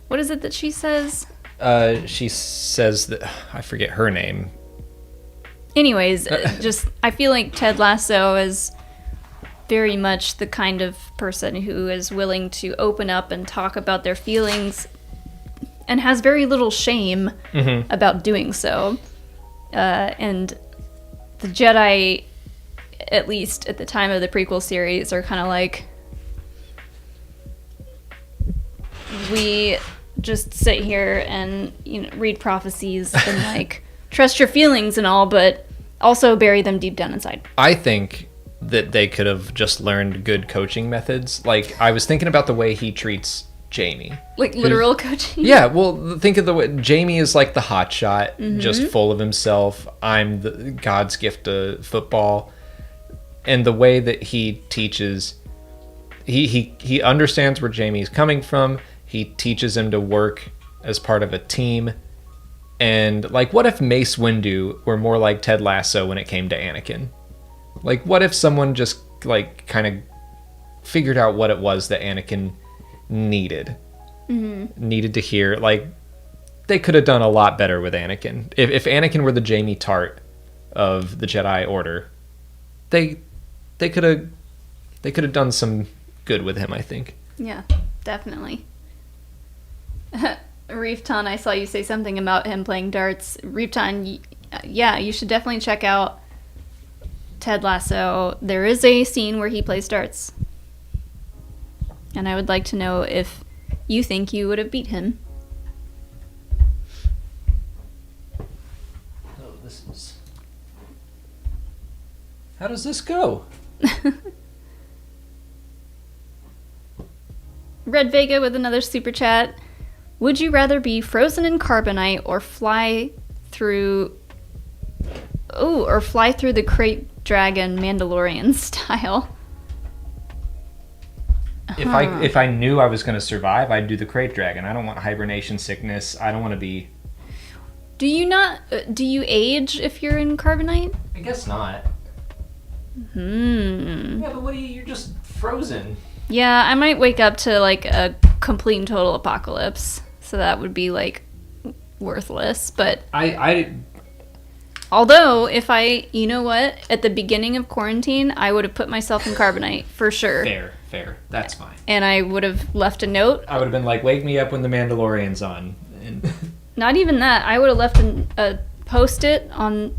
what is it that she says? She says that I forget her name. Anyways, just I feel like Ted Lasso is very much the kind of person who is willing to open up and talk about their feelings and has very little shame about doing so. And the Jedi, at least at the time of the prequel series, are kind of like, we just sit here and read prophecies and like trust your feelings and all, but also bury them deep down inside. I think that they could have just learned good coaching methods. Like, I was thinking about the way he treats Jamie. Like literal coaching? Yeah, well, think of the way Jamie is like the hotshot, just full of himself. I'm the God's gift to football. And the way that he teaches, he understands where Jamie's coming from. He teaches him to work as part of a team. And, like, what if Mace Windu were more like Ted Lasso when it came to Anakin? Like, what if someone just, like, kind of figured out what it was that Anakin needed? Needed to hear. Like, they could have done a lot better with Anakin. If Anakin were the Jamie Tart of the Jedi Order, they could have done some good with him, I think. Yeah, definitely. Reefton, I saw you say something about him playing darts. Reefton, yeah, you should definitely check out Ted Lasso. There is a scene where he plays darts. And I would like to know if you think you would have beat him. Oh, this is... How does this go? Red Vega with another super chat. Would you rather be frozen in carbonite or fly through the crate dragon Mandalorian style? If I knew I was going to survive, I'd do the crate dragon. I don't want hibernation sickness. I don't want to be... Do you age if you're in carbonite? I guess not. Yeah, but you're just frozen. Yeah, I might wake up to like a complete and total apocalypse, so that would be like worthless. But I although if you know what, at the beginning of quarantine, I would have put myself in carbonite for sure. fair. That's fine. And I would have left a note. I would have been like, wake me up when the Mandalorian's on. And Not even that. I would have left a post-it on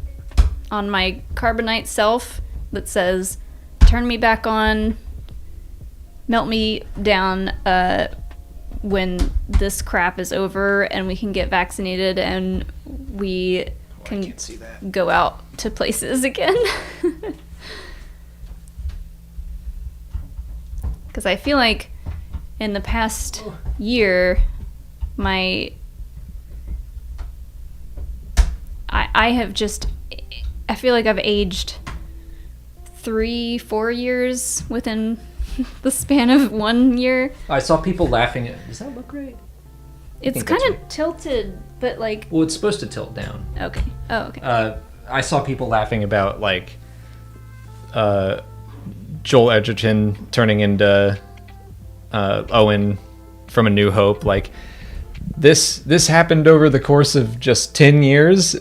my carbonite self that says, "Turn me back on, melt me down when this crap is over and we can get vaccinated and we can can't see that. go out to places again." Because I feel like in the past year, I have just, I feel like I've aged 3-4 years within the span of 1 year. I saw people laughing at. Does that look right? It's think kind that's of tilted, but like, Well, it's supposed to tilt down. okay. Oh, okay. I saw people laughing about like Joel Edgerton turning into Owen from A New Hope. Like this happened over the course of just 10 years,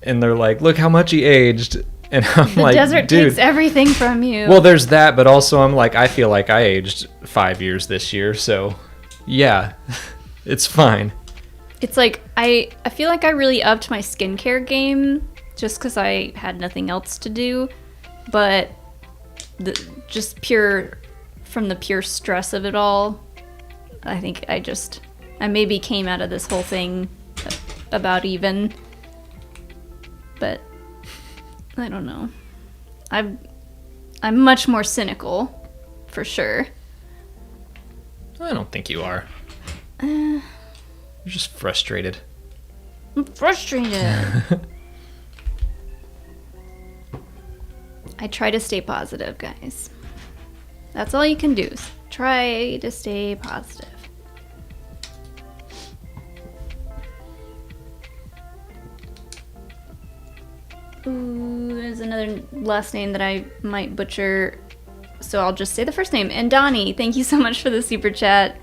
and they're like, look how much he aged. And I'm The like, desert dude. takes everything from you. Well, there's that, but also I'm like, I feel like I aged 5 years this year, so yeah, it's fine. It's like I feel like I really upped my skincare game just because I had nothing else to do, but just from the pure stress of it all, I think I maybe came out of this whole thing about even, but I don't know. I'm much more cynical, for sure. I don't think you are. You're just frustrated. I'm frustrated. I try to stay positive, guys. That's all you can do. Is try to stay positive. Ooh, there's another last name that I might butcher, so I'll just say the first name. And Donnie, thank you so much for the super chat.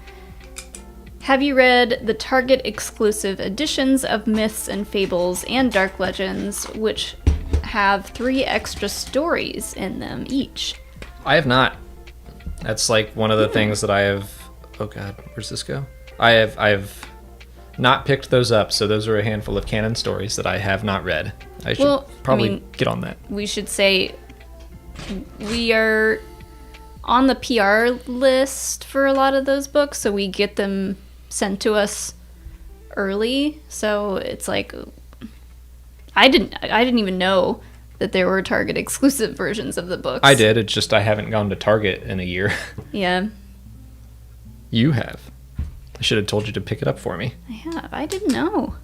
Have you read the Target exclusive editions of Myths and Fables and Dark Legends, which have 3 extra stories in them each? I have not. That's like one of the things that I have. Oh God, where's this go? I've not picked those up, so those are a handful of canon stories that I have not read. I should probably get on that. We should say we are on the PR list for a lot of those books, so we get them sent to us early. So it's like I didn't even know that there were Target exclusive versions of the books. I did. It's just I haven't gone to Target in a year. Yeah. You have. I should have told you to pick it up for me. I have. I didn't know.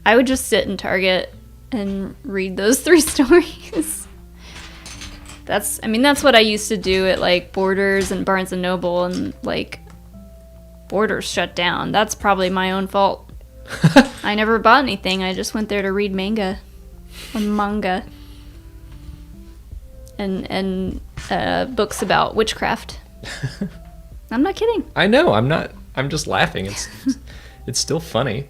I would just sit in Target and read those 3 stories. That's what I used to do at like Borders and Barnes and Noble, and like Borders shut down. That's probably my own fault. I never bought anything. I just went there to read manga and books about witchcraft. I'm not kidding. I know. I'm not. I'm just laughing. It's still funny.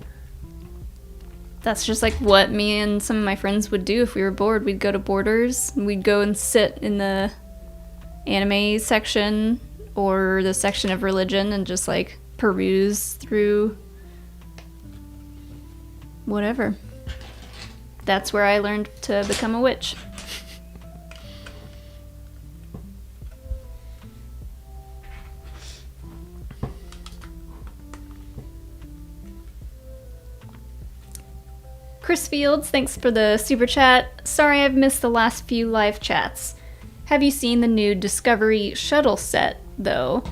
That's just like what me and some of my friends would do if we were bored. We'd go to Borders, and we'd go and sit in the anime section or the section of religion and just like peruse through whatever. That's where I learned to become a witch. Chris Fields, thanks for the super chat. Sorry I've missed the last few live chats. Have you seen the new Discovery shuttle set, though?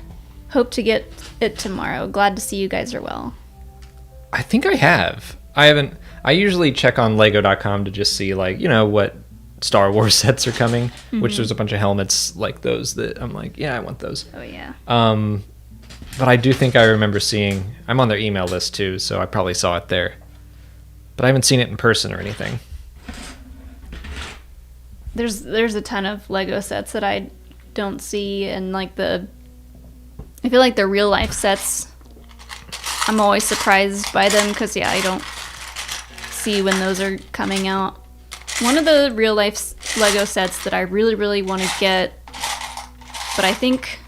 Hope to get it tomorrow. Glad to see you guys are well. I think I have. I haven't. I usually check on Lego.com to just see, like, you know, what Star Wars sets are coming, which there's a bunch of helmets like those that I'm like, yeah, I want those. Oh, yeah. But I do think I remember seeing, I'm on their email list too, so I probably saw it there. But I haven't seen it in person or anything. There's a ton of Lego sets that I don't see, and like the I feel like the real life sets, I'm always surprised by them because, yeah, I don't see when those are coming out. One of the real life Lego sets that I really, really want to get, but I think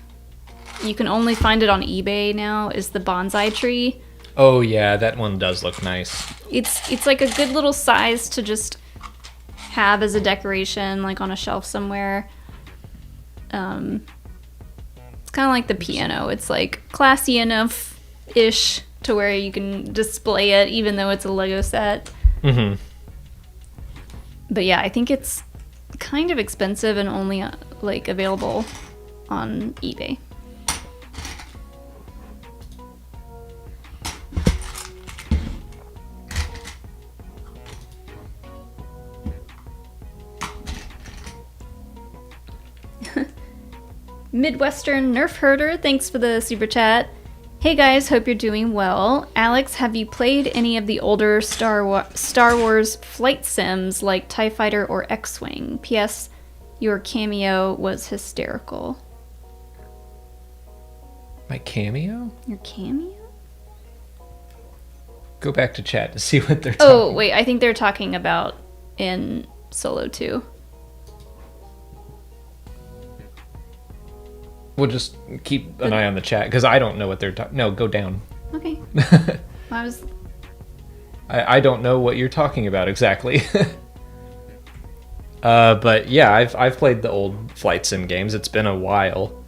you can only find it on eBay now, is the bonsai tree. Oh yeah, that one does look nice. It's like a good little size to just have as a decoration, like on a shelf somewhere. It's kind of like the piano. It's like classy enough-ish to where you can display it, even though it's a Lego set. Mm-hmm. But yeah, I think it's kind of expensive and only like available on eBay. Midwestern Nerf Herder, thanks for the super chat. Hey guys, hope you're doing well. Alex, have you played any of the older Star Wars flight sims like TIE Fighter or X-Wing? P.S. Your cameo was hysterical. My cameo? Your cameo? Go back to chat to see what they're talking Oh, wait, I think they're talking about in Solo 2. We'll just keep an eye on the chat, because I don't know what they're talking... No, go down. Okay. Well, I don't know what you're talking about exactly. But yeah, I've played the old flight sim games. It's been a while.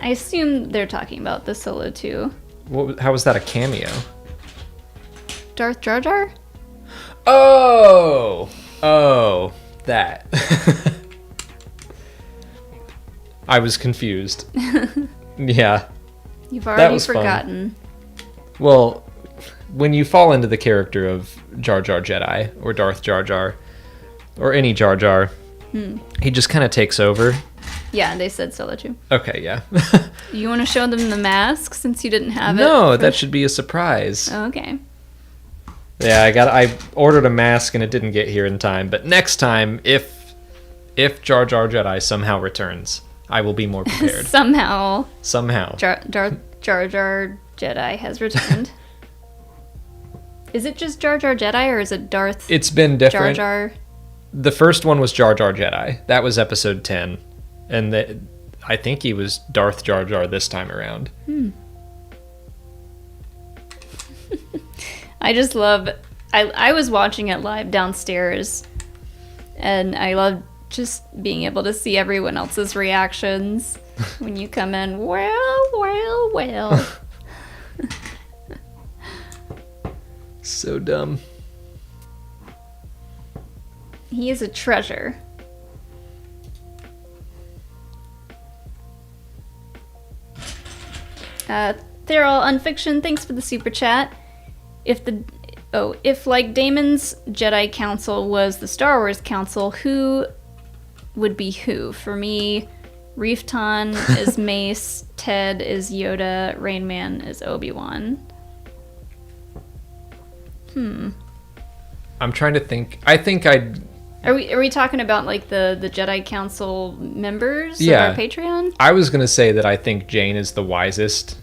I assume they're talking about the Solo 2. How was that a cameo? Darth Jar Jar? Oh, that. I was confused. Yeah. You've already was forgotten. Fun. Well, when you fall into the character of Jar Jar Jedi, or Darth Jar Jar, or any Jar Jar, he just kind of takes over. Yeah, they said Solo 2. Okay, yeah. You want to show them the mask since you didn't have it? No, that should be a surprise. Oh, okay. Yeah, I ordered a mask and it didn't get here in time. But next time, if Jar Jar Jedi somehow returns, I will be more prepared. Somehow. Somehow. Darth Jar Jar Jedi has returned. Is it just Jar Jar Jedi or is it Darth? It's been different. Jar Jar. The first one was Jar Jar Jedi. That was episode 10. And I think he was Darth Jar Jar this time around. I just love... I was watching it live downstairs, and I love just being able to see everyone else's reactions when you come in. Well. So dumb. He is a treasure. Theral Unfiction, thanks for the super chat. If like Damon's Jedi Council was the Star Wars Council, who would be who? For me, Reefton is Mace, Ted is Yoda, Rain Man is Obi-Wan. I'm trying to think. I think I'd... Are we talking about like the Jedi Council members of Yeah. our Patreon? I was going to say that I think Jane is the wisest.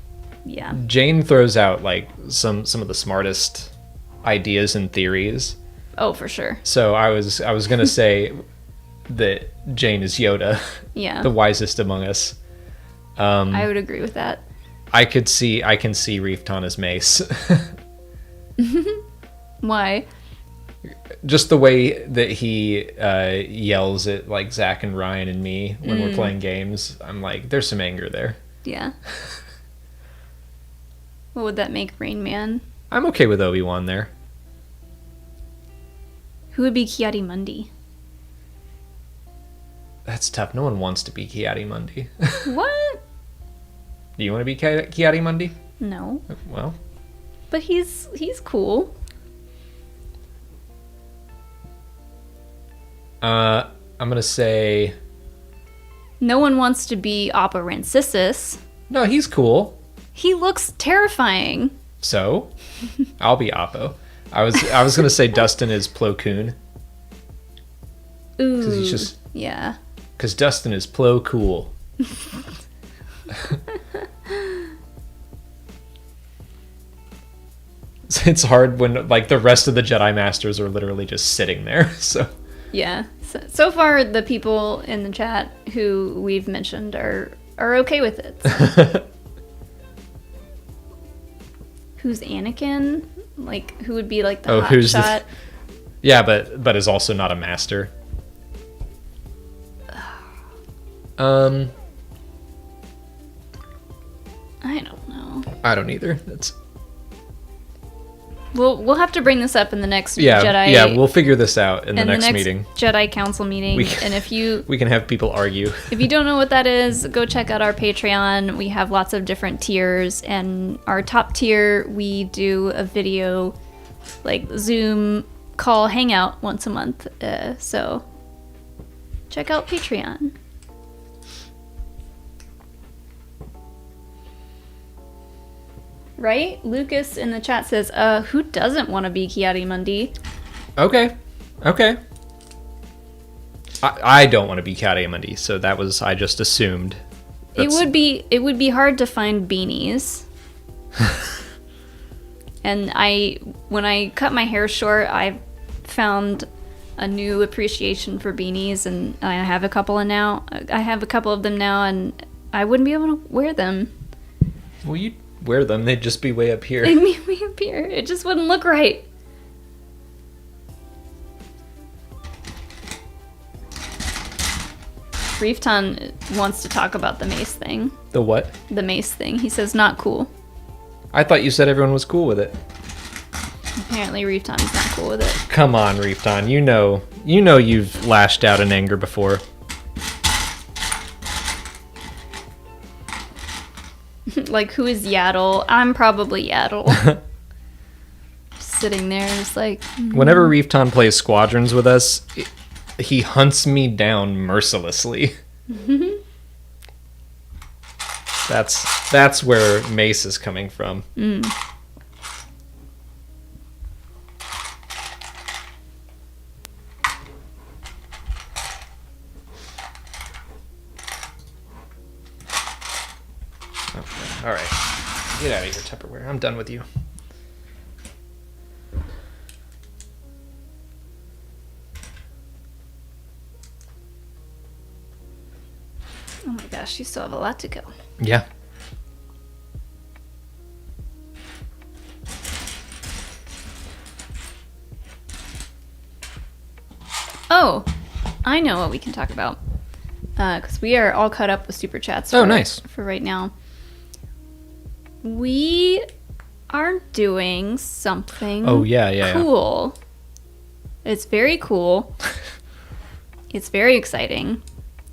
Yeah. Jane throws out like some of the smartest ideas and theories. Oh, for sure. So I was going to say that Jane is Yoda, Yeah. the wisest among us. I would agree with that. I can see Reefton as Mace. Why? Just the way that he yells at like Zach and Ryan and me when we're playing games. I'm like, there's some anger there. Yeah. What would that make Rain Man? I'm okay with Obi-Wan there. Who would be Kiadi Mundi? That's tough. No one wants to be Kiadi Mundi. What? Do you want to be Kiadi Mundi? No. Well. But he's cool. I'm going to say... No one wants to be Appa Rancisis. No, he's cool. He looks terrifying. So, I'll be Oppo. I was gonna say Dustin is Plo Koon. Ooh. Because he's just... Yeah. Because Dustin is Plo Cool. It's hard when like the rest of the Jedi Masters are literally just sitting there. So Yeah. So far, the people in the chat who we've mentioned are okay with it. So. Who's Anakin? Like, who would be like the hot shot? Yeah, but is also not a master. I don't know. I don't either. That's. We'll have to bring this up in the next Jedi. Yeah, we'll figure this out in the next meeting. Jedi Council meeting. And if you we can have people argue. If you don't know what that is, go check out our Patreon. We have lots of different tiers, and our top tier, we do a video, like Zoom call hangout once a month. So check out Patreon. Right? Lucas in the chat says, who doesn't want to be Ki-Adi-Mundi? Okay. I don't want to be Ki-Adi-Mundi, so that was, I just assumed. It would be hard to find beanies. And when I cut my hair short, I found a new appreciation for beanies, and I have a couple of them now, and I wouldn't be able to wear them. Well, you'd wear them, they'd just be way up here. They'd be way up here. It just wouldn't look right. Reefton wants to talk about the mace thing. The what? The mace thing. He says not cool. I thought you said everyone was cool with it. Apparently Reefton is not cool with it. Come on, Reefton. You know you've lashed out in anger before. Like, who is Yaddle? I'm probably Yaddle. Sitting there just like... Whenever Reefton plays Squadrons with us, he hunts me down mercilessly. That's where Mace is coming from. Okay. All right, get out of here, Tupperware. I'm done with you. Oh my gosh, you still have a lot to go. Yeah. Oh, I know what we can talk about. Because we are all caught up with Super Chats nice. For right now. We are doing something cool. It's very cool. It's very exciting.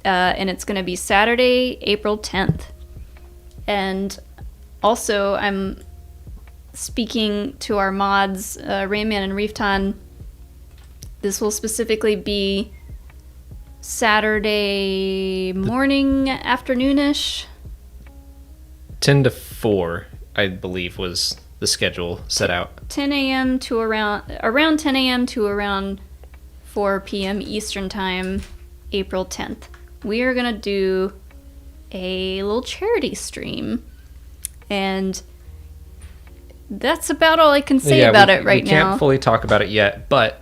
And it's going to be Saturday, April 10th. And also, I'm speaking to our mods, Rayman and Reefton. This will specifically be Saturday morning, afternoonish. 10 to 4, I believe, was the schedule set out. 10 a.m. to around 10 a.m. to around 4 p.m. Eastern Time, April 10th. We are going to do a little charity stream. And that's about all I can say about it right now. We can't fully talk about it yet, but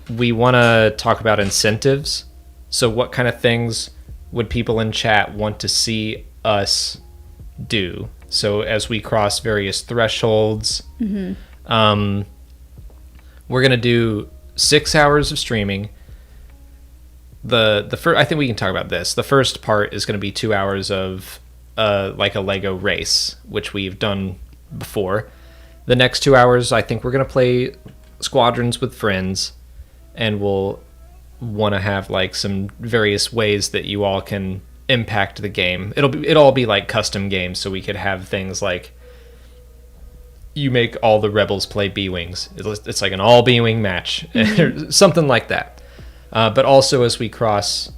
we want to talk about incentives. So what kind of things would people in chat want to see us do? So as we cross various thresholds, we're going to do 6 hours of streaming. The first, I think we can talk about this. The first part is going to be 2 hours of like a Lego race, which we've done before. The next 2 hours, I think we're going to play Squadrons with friends, and we'll want to have like some various ways that you all can impact the game. It'll all be like custom games, so we could have things like you make all the rebels play B-Wings. It's like an all B-Wing match, something like that. But also as we cross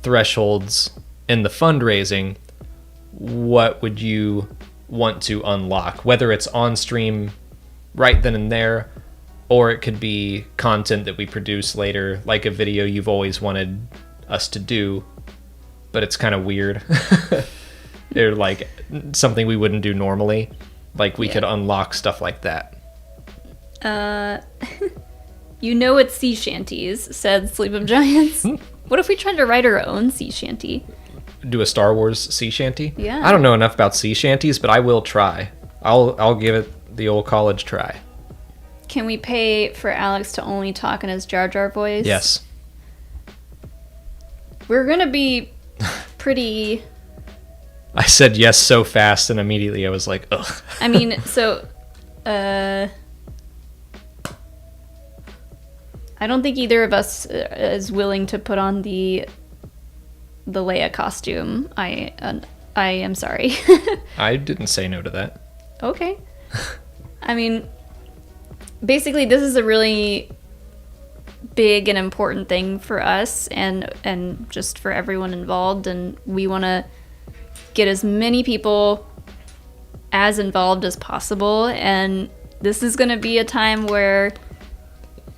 thresholds in the fundraising, what would you want to unlock? Whether it's on stream right then and there, or it could be content that we produce later, like a video you've always wanted us to do, but it's kind of weird. They're like something we wouldn't do normally. Like we Yeah. could unlock stuff like that. You know it's sea shanties, said Sleep of Giants. What if we tried to write our own sea shanty? Do a Star Wars sea shanty? Yeah. I don't know enough about sea shanties, but I will try. I'll give it the old college try. Can we pay for Alex to only talk in his Jar Jar voice? Yes. We're gonna be pretty... I said yes so fast, and immediately I was like, ugh. I mean, so... I don't think either of us is willing to put on the Leia costume. I am sorry. I didn't say no to that. Okay. I mean, basically, this is a really big and important thing for us and just for everyone involved, and we want to get as many people as involved as possible. And this is going to be a time where,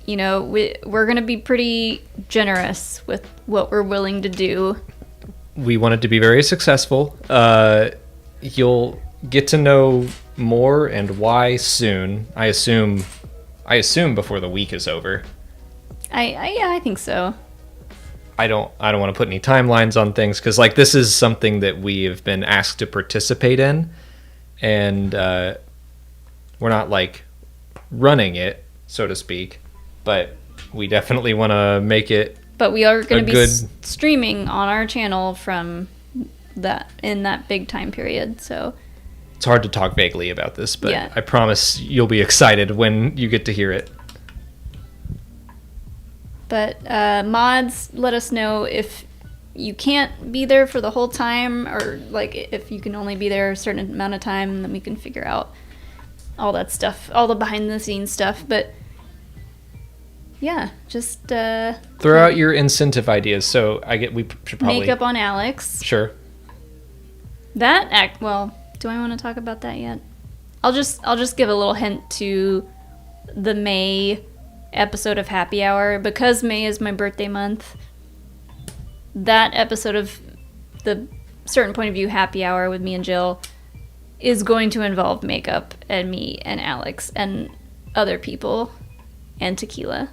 you know, we're going to be pretty generous with what we're willing to do. We want it to be very successful. You'll get to know more and why soon. I assume before the week is over. I think so. I don't want to put any timelines on things because like this is something that we have been asked to participate in, and we're not like running it, so to speak, but we definitely want to make it. But we are going to be good... streaming on our channel from that in that big time period. So it's hard to talk vaguely about this, but yeah. I promise you'll be excited when you get to hear it. But mods, let us know if you can't be there for the whole time, or like if you can only be there a certain amount of time, and then we can figure out all that stuff, all the behind the scenes stuff. But yeah, just throw out your incentive ideas. So we should probably makeup on Alex. Sure. Well, do I want to talk about that yet? I'll just give a little hint to the May episode of Happy Hour, because May is my birthday month. That episode of the Certain Point of View Happy Hour with me and Jill is going to involve makeup and me and Alex and other people and tequila.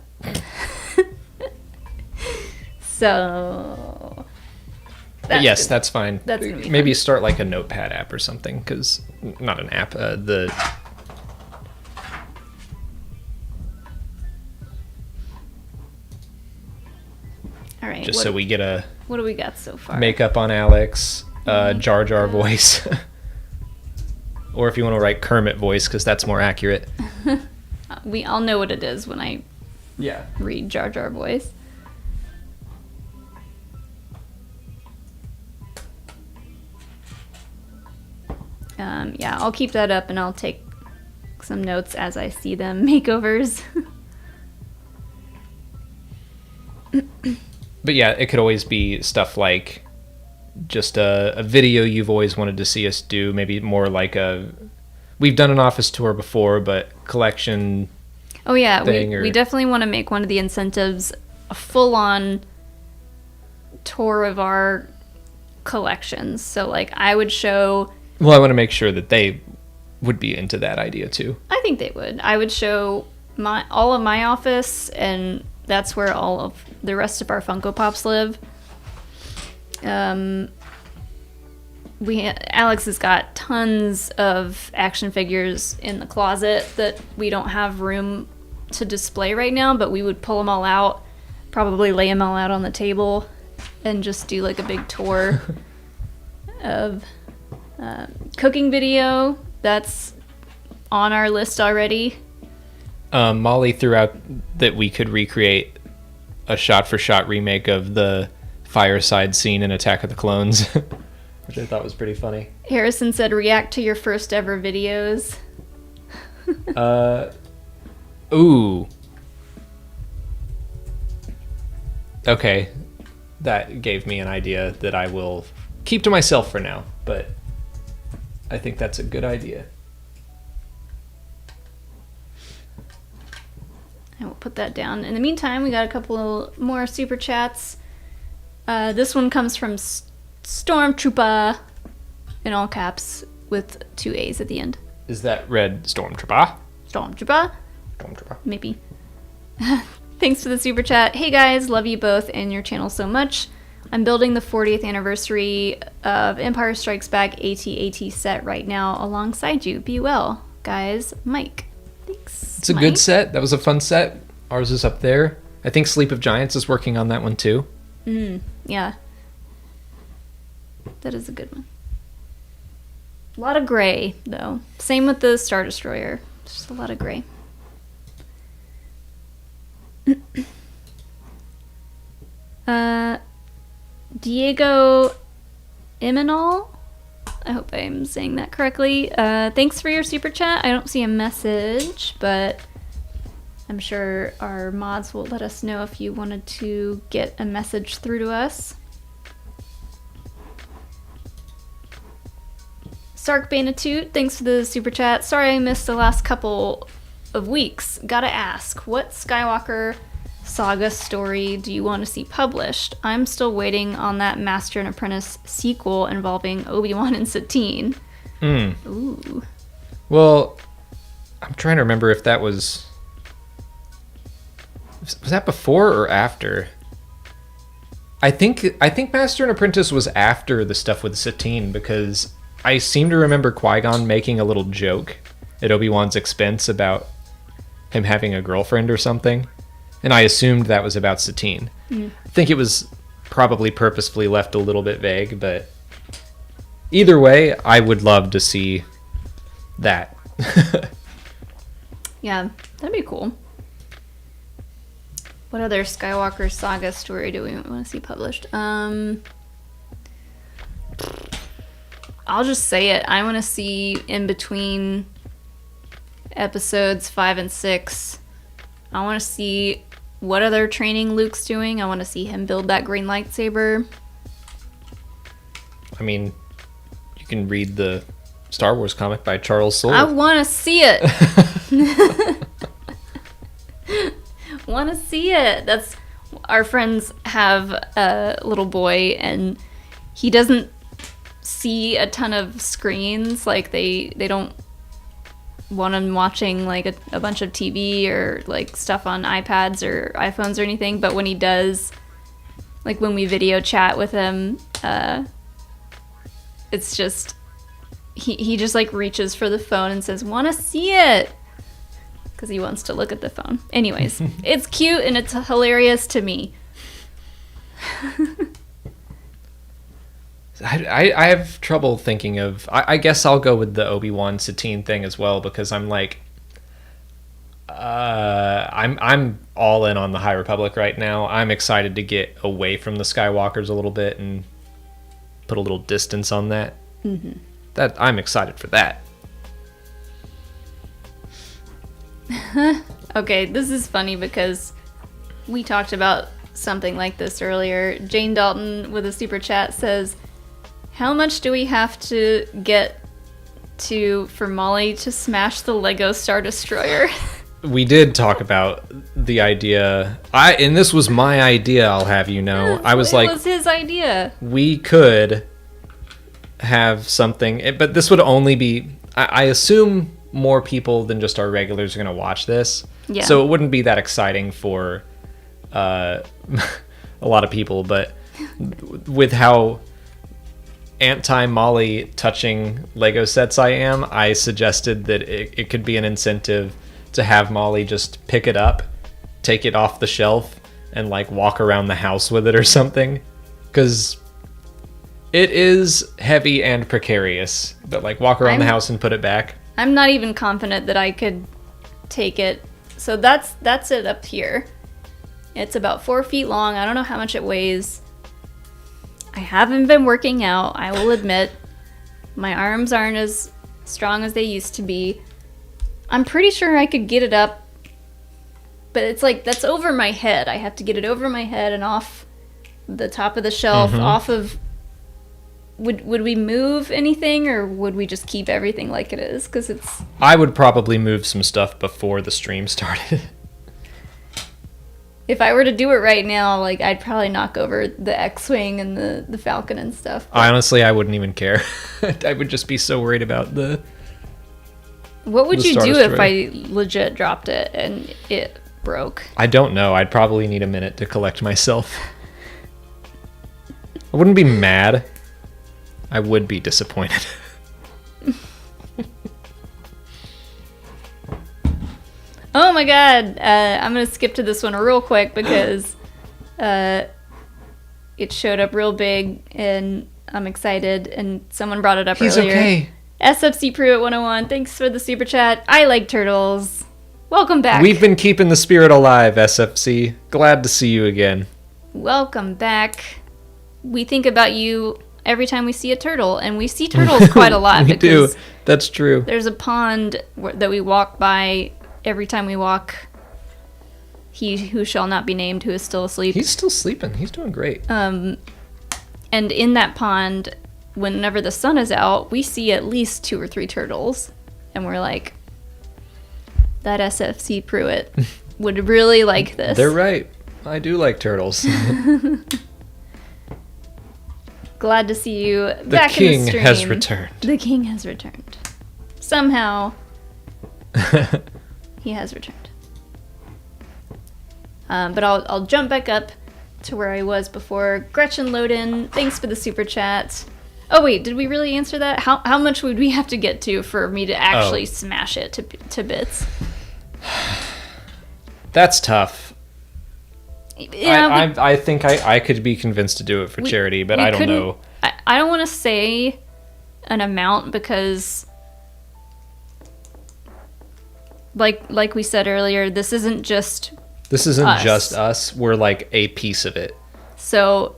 So yes, that's fine. That's gonna be maybe fun. start like a notepad app or something, because not an app, all right, just so we get a what do we got so far? makeup on Alex, Jar Jar voice, or if you want to write Kermit voice, because that's more accurate. I'll know what it is when I Yeah. read Jar Jar voice. Yeah, I'll keep that up and I'll take some notes as I see them makeovers. But yeah, it could always be stuff like just a video you've always wanted to see us do. Maybe more like we've done an office tour before, but collection. Oh yeah, thing we definitely want to make one of the incentives a full-on tour of our collections. So like I would show... Well, I want to make sure that they would be into that idea too. I think they would. I would show all of my office, and that's where all of the rest of our Funko Pops live. Alex has got tons of action figures in the closet that we don't have room to display right now, but we would pull them all out, probably lay them all out on the table, and just do like a big tour of cooking video. That's on our list already. Molly threw out that we could recreate a shot-for-shot remake of the fireside scene in Attack of the Clones, which I thought was pretty funny. Harrison said, react to your first ever videos. Ooh. Okay. That gave me an idea that I will keep to myself for now, but I think that's a good idea. I will put that down. In the meantime, we got a couple more super chats. This one comes from Stormtrooper, in all caps with 2 A's at the end. Is that Red Stormtrooper? Stormtrooper? Stormtrooper. Maybe. Thanks for the super chat. Hey guys, love you both and your channel so much. I'm building the 40th anniversary of Empire Strikes Back AT-AT set right now alongside you. Be well, guys. Mike. Thanks. It's a good set. That was a fun set. Ours is up there. I think Sleep of Giants is working on that one too. Yeah. That is a good one. A lot of gray, though. Same with the Star Destroyer. Just a lot of gray. Diego Imanol, I hope I'm saying that correctly. Thanks for your super chat. I don't see a message, but I'm sure our mods will let us know if you wanted to get a message through to us. Sark Banatoot, thanks for the super chat. Sorry I missed the last couple of weeks. Gotta ask, what Skywalker saga story do you want to see published? I'm still waiting on that Master and Apprentice sequel involving Obi-Wan and Satine. Ooh. Well, I'm trying to remember if that was that before or after? I think Master and Apprentice was after the stuff with Satine, because I seem to remember Qui-Gon making a little joke at Obi-Wan's expense about him having a girlfriend or something. And I assumed that was about Satine. I think it was probably purposefully left a little bit vague, but either way, I would love to see that. Yeah, that'd be cool. What other Skywalker saga story do we want to see published? I'll just say it. I want to see in between episodes 5 and 6. I want to see what other training Luke's doing. I want to see him build that green lightsaber. I mean, you can read the Star Wars comic by Charles Soule. I want to see it. Want to see it. That's our friends have a little boy, and he doesn't see a ton of screens. Like they don't want him watching like a bunch of TV or like stuff on iPads or iPhones or anything, but when he does, like when we video chat with him, it's just he just like reaches for the phone and says, "Want to see it?" because he wants to look at the phone. Anyways, it's cute and it's hilarious to me. I have trouble thinking of... I guess I'll go with the Obi-Wan Satine thing as well, because I'm like... I'm all in on the High Republic right now. I'm excited to get away from the Skywalkers a little bit and put a little distance on that. That I'm excited for that. Okay, this is funny because we talked about something like this earlier. Jane Dalton with a super chat says, how much do we have to get to for Molly to smash the Lego Star Destroyer? We did talk about the idea. And this was my idea, I'll have you know. I was like... It was his idea. We could have something... But this would only be... I assume more people than just our regulars are going to watch this. Yeah. So it wouldn't be that exciting for a lot of people. But with how... anti-Molly touching Lego sets I am, I suggested that it could be an incentive to have Molly just pick it up, take it off the shelf, and like walk around the house with it or something. Because it is heavy and precarious, but like walk around the house and put it back. I'm not even confident that I could take it. So that's it up here. It's about 4 feet long. I don't know how much it weighs. I haven't been working out, I will admit. My arms aren't as strong as they used to be. I'm pretty sure I could get it up, but it's like, that's over my head. I have to get it over my head and off the top of the shelf, off of... Would we move anything, or would we just keep everything like it is? Because it's... I would probably move some stuff before the stream started. If I were to do it right now, like, I'd probably knock over the X-Wing and the Falcon and stuff. Honestly, I wouldn't even care. I would just be so worried about the... What would the you Star do Destroyer. if I legit dropped it and it broke? I don't know. I'd probably need a minute to collect myself. I wouldn't be mad. I would be disappointed. Oh my god, I'm going to skip to this one real quick because it showed up real big and I'm excited and someone brought it up He's earlier. okay. SFC Pruitt 101, thanks for the super chat. I like turtles. Welcome back. We've been keeping the spirit alive, SFC. Glad to see you again. Welcome back. We think about you every time we see a turtle, and we see turtles quite a lot. We do. because That's true. There's a pond that we walk by every time we walk. He who shall not be named, who is still asleep. He's still sleeping. He's doing great. And in that pond, whenever the sun is out, we see at least 2 or 3 turtles. And we're like, that SFC Pruitt would really like this. They're right. I do like turtles. Glad to see you The back in the king stream. has returned. The king has returned. Somehow, he has returned. But I'll jump back up to where I was before. Gretchen Loden, thanks for the super chat. Oh wait, did we really answer that? How much would we have to get to for me to actually smash it to bits? That's tough. Yeah, I think I could be convinced to do it for charity, but I don't know. I don't want to say an amount because, like we said earlier, this isn't just us. Just us. We're like a piece of it. So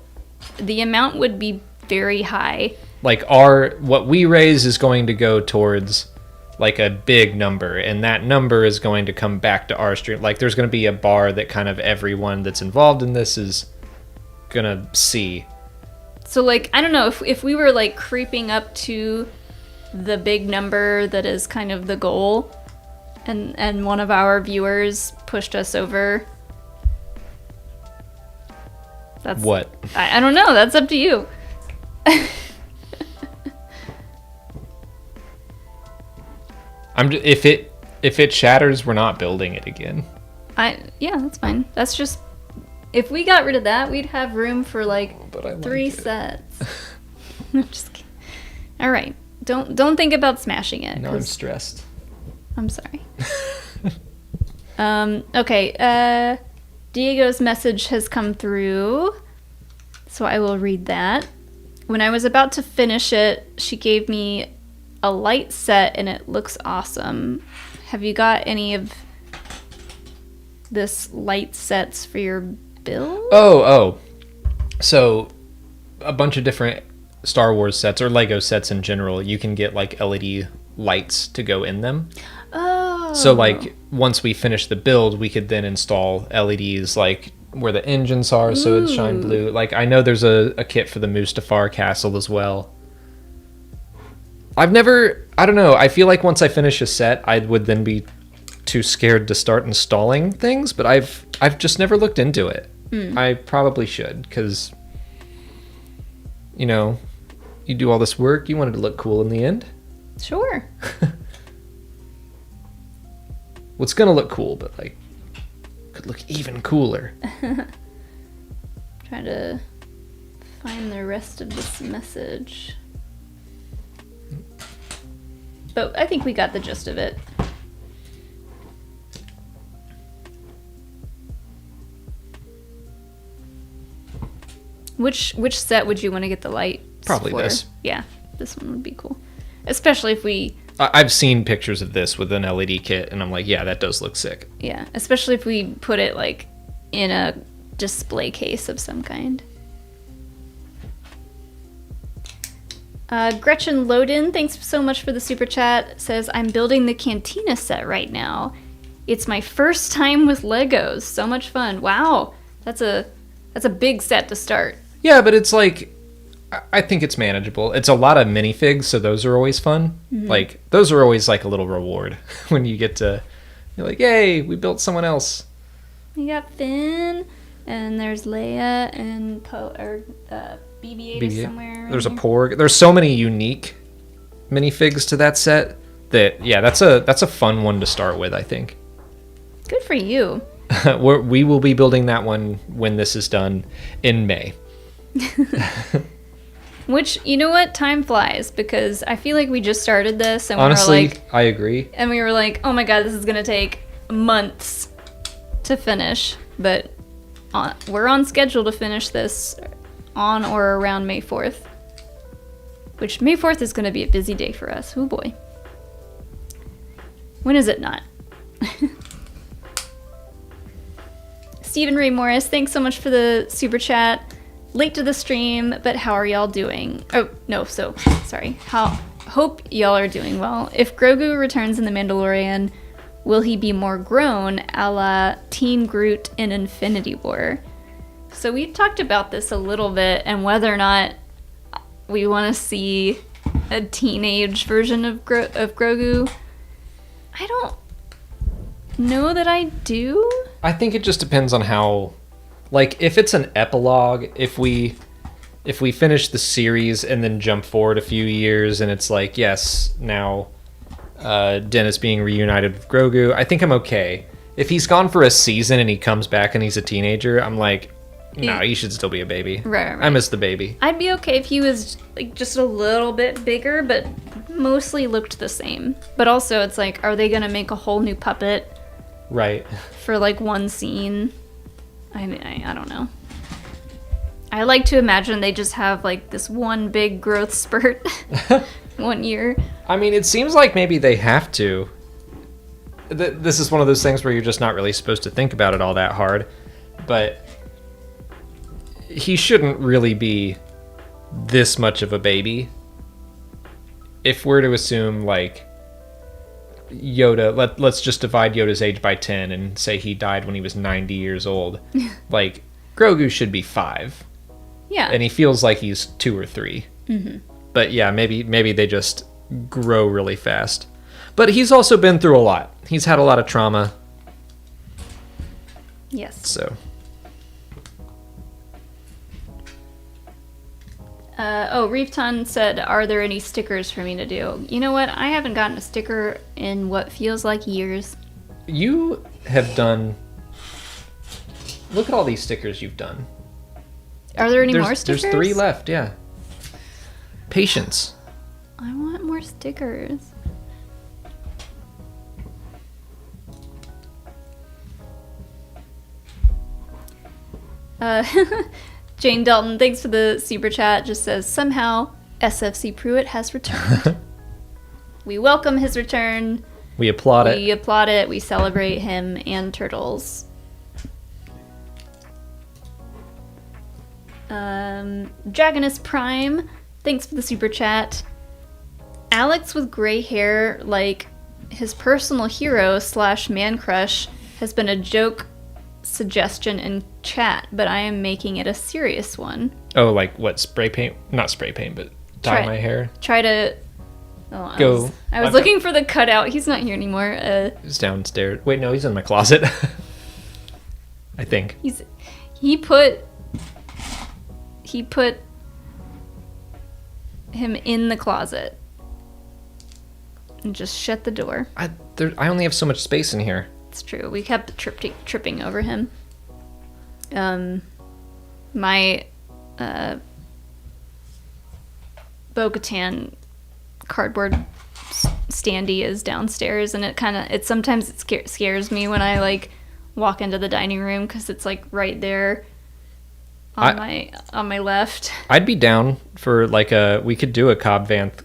the amount would be very high. Like what we raise is going to go towards like a big number, and that number is going to come back to our stream. Like there's going to be a bar that kind of everyone that's involved in this is gonna see. So like, I don't know, if we were like creeping up to the big number that is kind of the goal, and one of our viewers pushed us over. That's What? I don't know, that's up to you. If it shatters, we're not building it again. Yeah, that's fine. That's just, if we got rid of that, we'd have room for like But I like 3 it. sets. I'm just kidding. All right, don't think about smashing it. No, I'm 'cause stressed. I'm sorry. Okay. Diego's message has come through, so I will read that. When I was about to finish it, she gave me a light set, and it looks awesome. Have you got any of this light sets for your build? Oh. So, a bunch of different Star Wars sets, or Lego sets in general, you can get like LED lights to go in them. Oh. So like once we finish the build, we could then install LEDs like where the engines are, so it'd shine blue. Like I know there's a kit for the Mustafar castle as well. I don't know, I feel like once I finish a set, I would then be too scared to start installing things, but I've just never looked into it. I probably should, because you know, you do all this work, you want it to look cool in the end. Sure. Well, it's gonna look cool, but like could look even cooler. Try to find the rest of this message. But I think we got the gist of it. Which set would you want to get the lights Probably for? this. Yeah, this one would be cool. Especially if we... I've seen pictures of this with an LED kit, and I'm like, yeah, that does look sick. Yeah, especially if we put it, like, in a display case of some kind. Gretchen Loden, thanks so much for the super chat, says, I'm building the Cantina set right now. It's my first time with Legos. So much fun. Wow, that's a big set to start. Yeah, but it's like, I think it's manageable. It's a lot of minifigs, so those are always fun. Mm-hmm. Like, those are always like a little reward when you get to, you're like, yay, we built someone else. We got Finn, and there's Leia and BB-8 is somewhere. There's a Porg. There's so many unique minifigs to that set that that's a fun one to start with, I think. Good for you. We will be building that one when this is done in May. Which, you know what? Time flies, because I feel like we just started this and honestly, we were like... I agree. And we were like, oh my god, this is going to take months to finish. But we're on schedule to finish this on or around May 4th. Which, May 4th is going to be a busy day for us. Oh boy. When is it not? Stephen Ray Morris, thanks so much for the super chat. Late to the stream, but how are y'all doing? Oh, no, sorry. Hope y'all are doing well. If Grogu returns in The Mandalorian, will he be more grown, a la Teen Groot in Infinity War? So we talked about this a little bit, and whether or not we want to see a teenage version of Grogu. I don't know that I do. I think it just depends on how... Like, if it's an epilogue, if we finish the series and then jump forward a few years and it's like, yes, now Dennis being reunited with Grogu, I think I'm okay. If he's gone for a season and he comes back and he's a teenager, I'm like, no, he should still be a baby. Right. I miss the baby. I'd be okay if he was like just a little bit bigger, but mostly looked the same. But also, it's like, are they going to make a whole new puppet? Right. For like one scene? I mean, I don't know. I like to imagine they just have like this one big growth spurt 1 year. I mean, it seems like maybe they have to. This is one of those things where you're just not really supposed to think about it all that hard. But he shouldn't really be this much of a baby. If we're to assume like Yoda, let's just divide Yoda's age by 10 and say he died when he was 90 years old. Like, Grogu should be 5. Yeah. And he feels like he's 2 or 3. Mm-hmm. But yeah, maybe they just grow really fast. But he's also been through a lot. He's had a lot of trauma. Yes. So. Reefton said, are there any stickers for me to do? You know what? I haven't gotten a sticker in what feels like years. You have done... Look at all these stickers you've done. Are there any more stickers? There's 3 left, yeah. Patience. I want more stickers. Jane Dalton, thanks for the super chat, just says, somehow SFC Pruitt has returned. We welcome his return. We applaud it. We applaud it. We celebrate him and Turtles. Dragonus Prime, thanks for the super chat. Alex with gray hair, like his personal hero / man crush, has been a joke suggestion in chat, but I am making it a serious one. Oh, like what? Spray paint? Not spray paint, but dye my hair. Try to... Oh, Go. I was looking for the cutout. He's not here anymore. He's downstairs. Wait, no, he's in my closet. I think. He put him in the closet and just shut the door. I only have so much space in here. It's true. We kept tripping over him. My Bo-Katan cardboard standee is downstairs, and it sometimes scares me when I like walk into the dining room because it's like right there on my left. I'd be down for like we could do a Cobb Vanth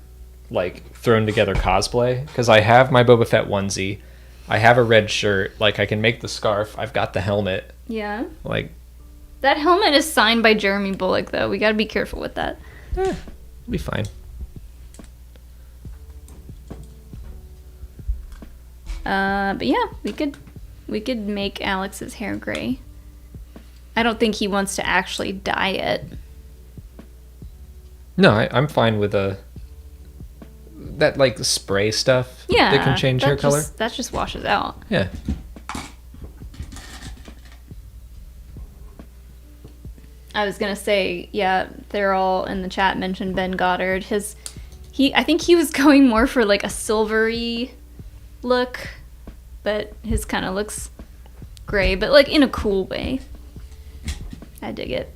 like thrown together cosplay, because I have my Boba Fett onesie, I have a red shirt, like I can make the scarf, I've got the helmet. Yeah. Like that helmet is signed by Jeremy Bullock though. We got to be careful with that. It'll be fine. But yeah, we could make Alex's hair gray. I don't think he wants to actually dye it. No, I'm fine with that like the spray stuff. Yeah, that can change hair color. That just washes out. Yeah. I was gonna say, yeah, they're all in the chat mentioned Ben Goddard. I think he was going more for like a silvery look, but his kind of looks gray, but like in a cool way. I dig it.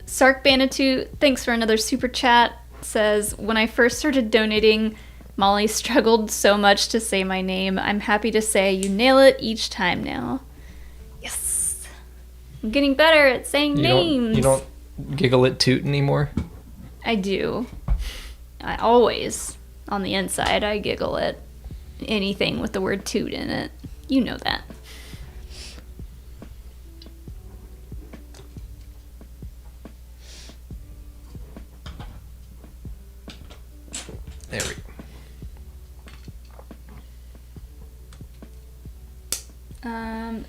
Sark Banatu, thanks for another super chat, says, when I first started donating, Molly struggled so much to say my name. I'm happy to say you nail it each time now. Yes. I'm getting better at saying names. You don't giggle at toot anymore? I do. I always, on the inside, I giggle at anything with the word toot in it. You know that. There we go.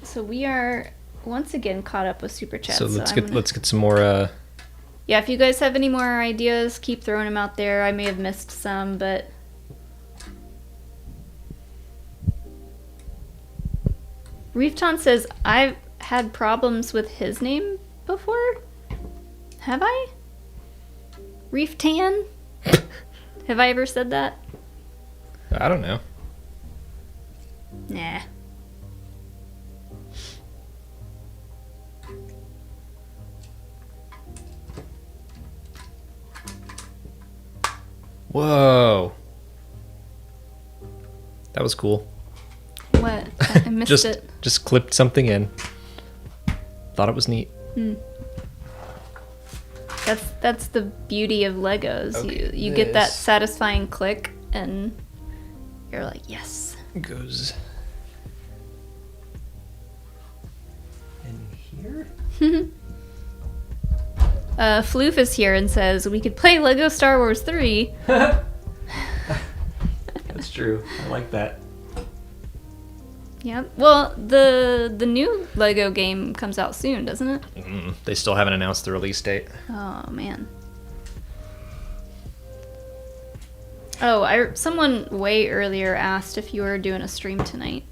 So we are once again caught up with super chats. So let's get some more. Yeah, if you guys have any more ideas, keep throwing them out there. I may have missed some, but Reefton says I've had problems with his name before. Have I? Reeftan? Have I ever said that? I don't know. Nah. Whoa. That was cool. What? I missed it. Just clipped something in. Thought it was neat. That's the beauty of Legos. Okay, you get that satisfying click and you're like, yes. Goes in here? Floof is here and says, we could play Lego Star Wars 3. That's true. I like that. Yep. Well, the new Lego game comes out soon, doesn't it? They still haven't announced the release date. Oh, man. Oh, someone way earlier asked if you were doing a stream tonight.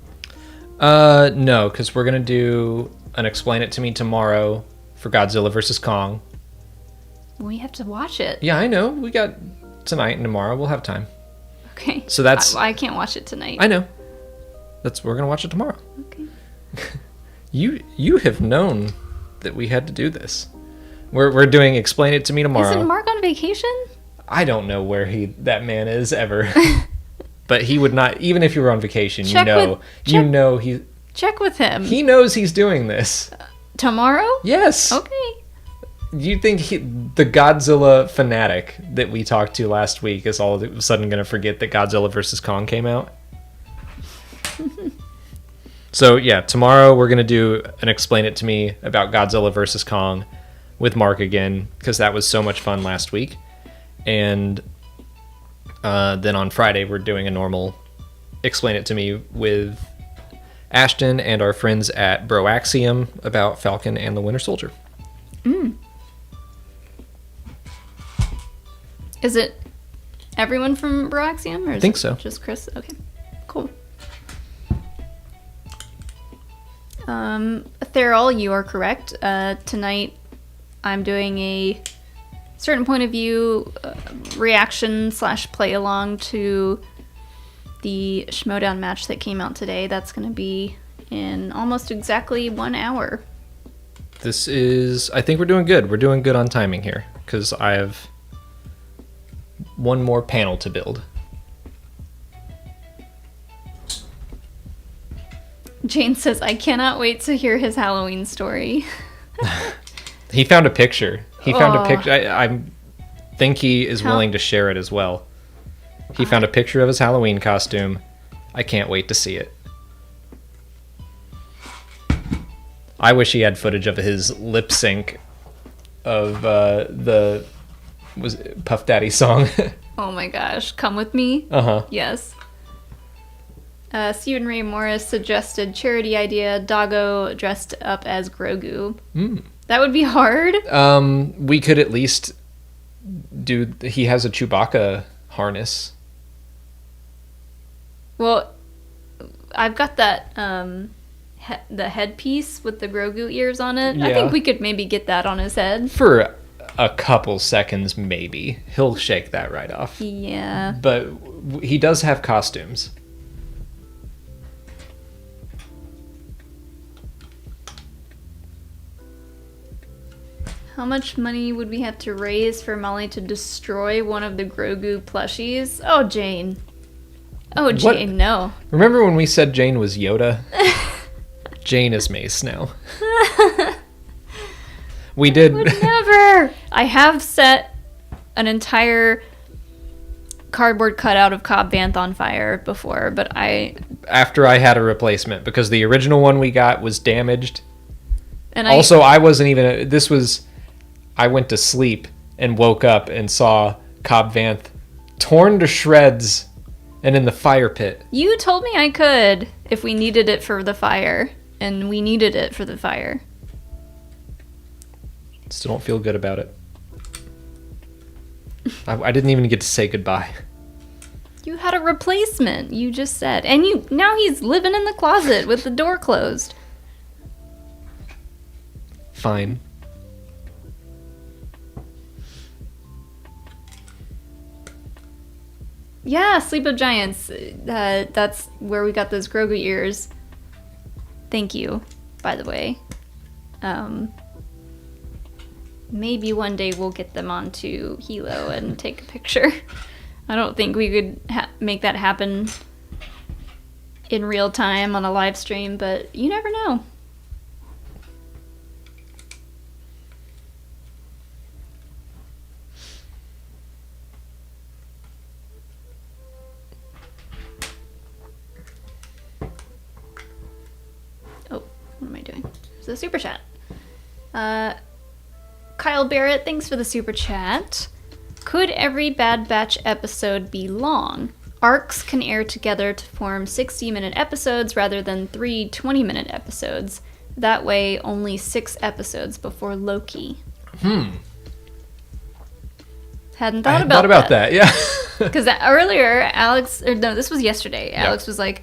No, because we're going to do an Explain It to Me tomorrow for Godzilla vs. Kong. We have to watch it. Yeah, I know. We got tonight and tomorrow. We'll have time. Okay. So that's... I can't watch it tonight. I know. We're going to watch it tomorrow. Okay. You have known that we had to do this. We're doing Explain It to Me tomorrow. Isn't Mark on vacation? I don't know where that man is ever. But he would not, even if you were on vacation, Check he... Check with him. He knows he's doing this. Tomorrow? Yes. Okay. Do you think the Godzilla fanatic that we talked to last week is all of a sudden going to forget that Godzilla vs. Kong came out? So yeah, tomorrow we're going to do an Explain It to Me about Godzilla vs. Kong with Mark again, because that was so much fun last week. And then on Friday we're doing a normal Explain It to Me with Ashton and our friends at Broaxium about Falcon and the Winter Soldier. Is it everyone from Broaxium? Or is I think it so. Just Chris? Okay, cool. Therol, you are correct. Tonight I'm doing a certain point of view reaction / play along to the Schmodown match that came out today. That's going to be in almost exactly 1 hour. I think we're doing good. We're doing good on timing here, because I have one more panel to build. Jane says, I cannot wait to hear his Halloween story. He found a picture. Aw. I think he is willing to share it as well. He found a picture of his Halloween costume. I can't wait to see it. I wish he had footage of his lip sync of was Puff Daddy song. Oh my gosh. Come with me? Uh-huh. Yes. Stephen Ray Morris suggested charity idea, Doggo dressed up as Grogu. That would be hard. We could at least do... He has a Chewbacca harness. Well, I've got that the headpiece with the Grogu ears on it. I Yeah. think we could maybe get that on his head. For a couple seconds, maybe. He'll shake that right off. Yeah. But he does have costumes. How much money would we have to raise for Molly to destroy one of the Grogu plushies? Oh, Jane. Oh, Jane, What? no. Remember when we said Jane was Yoda? Jane is Mace now. We did. Would never. I have set an entire cardboard cutout of Cobb Vanth on fire before, but After I had a replacement, because the original one we got was damaged. and Also, I wasn't even. This was. I went to sleep and woke up and saw Cobb Vanth torn to shreds and in the fire pit. You told me I could if we needed it for the fire, and we needed it for the fire. Still don't feel good about it. I didn't even get to say goodbye. You had a replacement, you just said. And now he's living in the closet with the door closed. Fine. Yeah, Sleep of Giants. That's where we got those Grogu ears. Thank you, by the way. Maybe one day we'll get them onto Hilo and take a picture. I don't think we could make that happen in real time on a live stream, but you never know. Oh, what am I doing? It's a super chat. Kyle Barrett, thanks for the super chat. Could every Bad Batch episode be long? Arcs can air together to form 60-minute episodes rather than 3 20-minute episodes. That way, only 6 episodes before Loki. Hadn't Thought about that. Yeah. Because earlier, this was yesterday. Alex was like,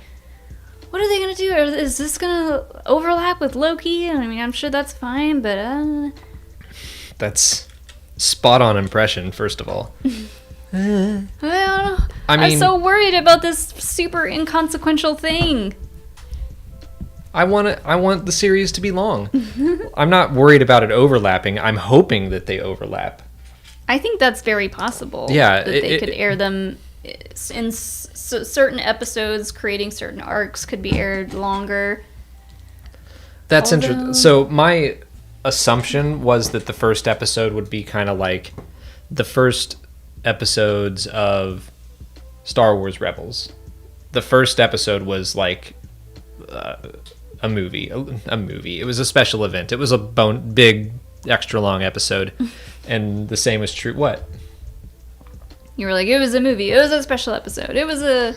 what are they going to do? Is this going to overlap with Loki? And I mean, I'm sure that's fine, but... That's spot on impression, first of all. Well, I mean, I'm so worried about this super inconsequential thing. I want the series to be long. I'm not worried about it overlapping. I'm hoping that they overlap. I think that's very possible. Yeah, that they could air them in certain episodes, creating certain arcs could be aired longer. That's interesting. So my assumption was that the first episode would be kind of like the first episodes of Star Wars Rebels. The first episode was like a movie. It was a special event. It was a big, extra long episode. And the same was true. What? You were like, it was a movie. It was a special episode. It was a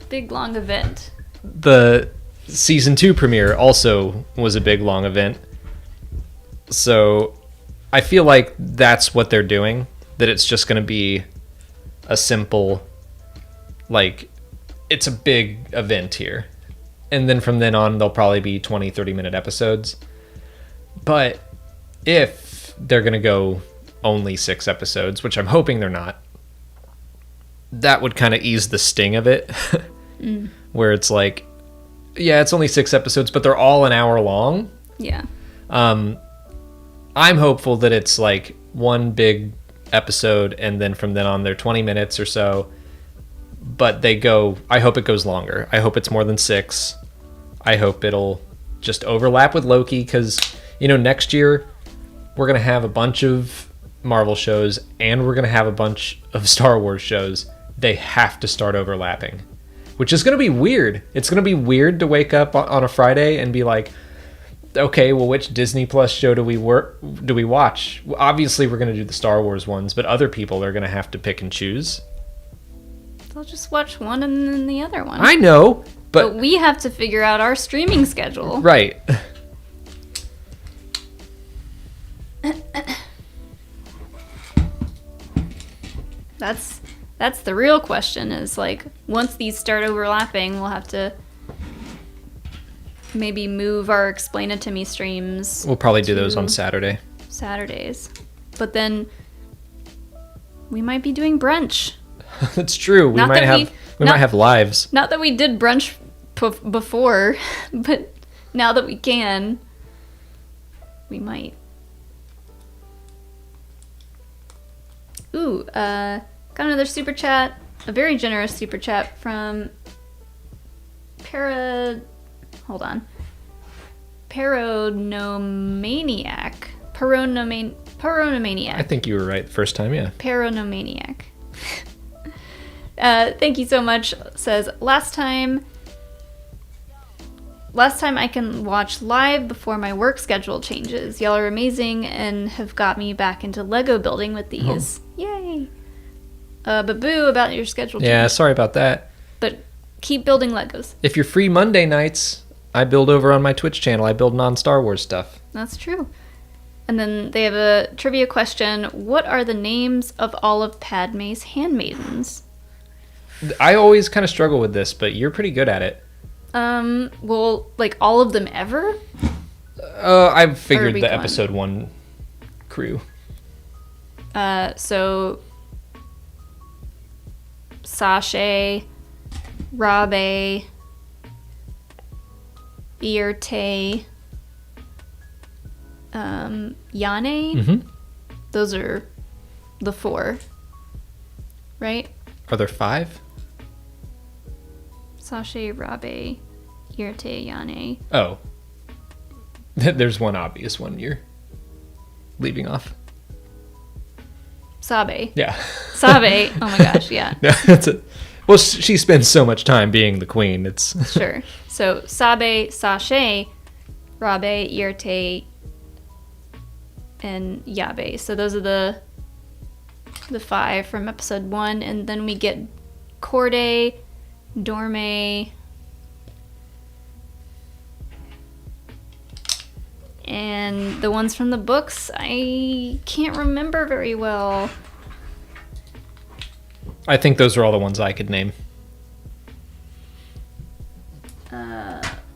big, long event. The season 2 premiere also was a big, long event. So I feel like that's what they're doing. That it's just going to be a simple, like, it's a big event here. And then from then on, they'll probably be 20, 30-minute episodes. But if they're going to go only 6 episodes, which I'm hoping they're not, that would kind of ease the sting of it. Where it's like, yeah, it's only 6 episodes, but they're all an hour long. Yeah. I'm hopeful that it's like one big episode, and then from then on, they're 20 minutes or so. But I hope it goes longer. I hope it's more than 6. I hope it'll just overlap with Loki, because, next year, we're going to have a bunch of Marvel shows, and we're going to have a bunch of Star Wars shows. They have to start overlapping, which is going to be weird. It's going to be weird to wake up on a Friday and be like, okay, well, which Disney Plus show do we watch? Well, obviously, we're going to do the Star Wars ones, but other people are going to have to pick and choose. They'll just watch one and then the other one. I know, but we have to figure out our streaming schedule. Right. That's the real question, is like, once these start overlapping, we'll have to maybe move our Explain It To Me streams. We'll probably do those on to Saturdays. But then we might be doing brunch. That's true. We might have lives. Not that we did brunch before, but now that we can, we might. Ooh, got another super chat. A very generous super chat from Paronomaniac. I think you were right the first time, yeah. Paronomaniac. Thank you so much. Says, last time I can watch live before my work schedule changes. Y'all are amazing and have got me back into Lego building with these. Yay! But boo about your schedule change. Yeah, sorry about that. But keep building Legos. If you're free Monday nights, I build over on my Twitch channel. I build non-Star Wars stuff. That's true. And then they have a trivia question. What are the names of all of Padme's handmaidens? I always kind of struggle with this, but you're pretty good at it. Well, like all of them ever? I've figured the One. episode 1 crew. So Sashay, Rabe, Irte, Yane. Mm-hmm. Those are the 4, right? Are there 5? Sashay, Rabe, Irte, Yane. Oh. There's one obvious one you're leaving off. Sabe. Yeah. Sabe. Oh my gosh, yeah. Well, she spends so much time being the queen. It's Sure. So Sabe, Sashay, Rabe, Irte, and Yabe. So those are the 5 from episode 1, and then we get Corday, Dorme, and the ones from the books I can't remember very well. I think those are all the ones I could name.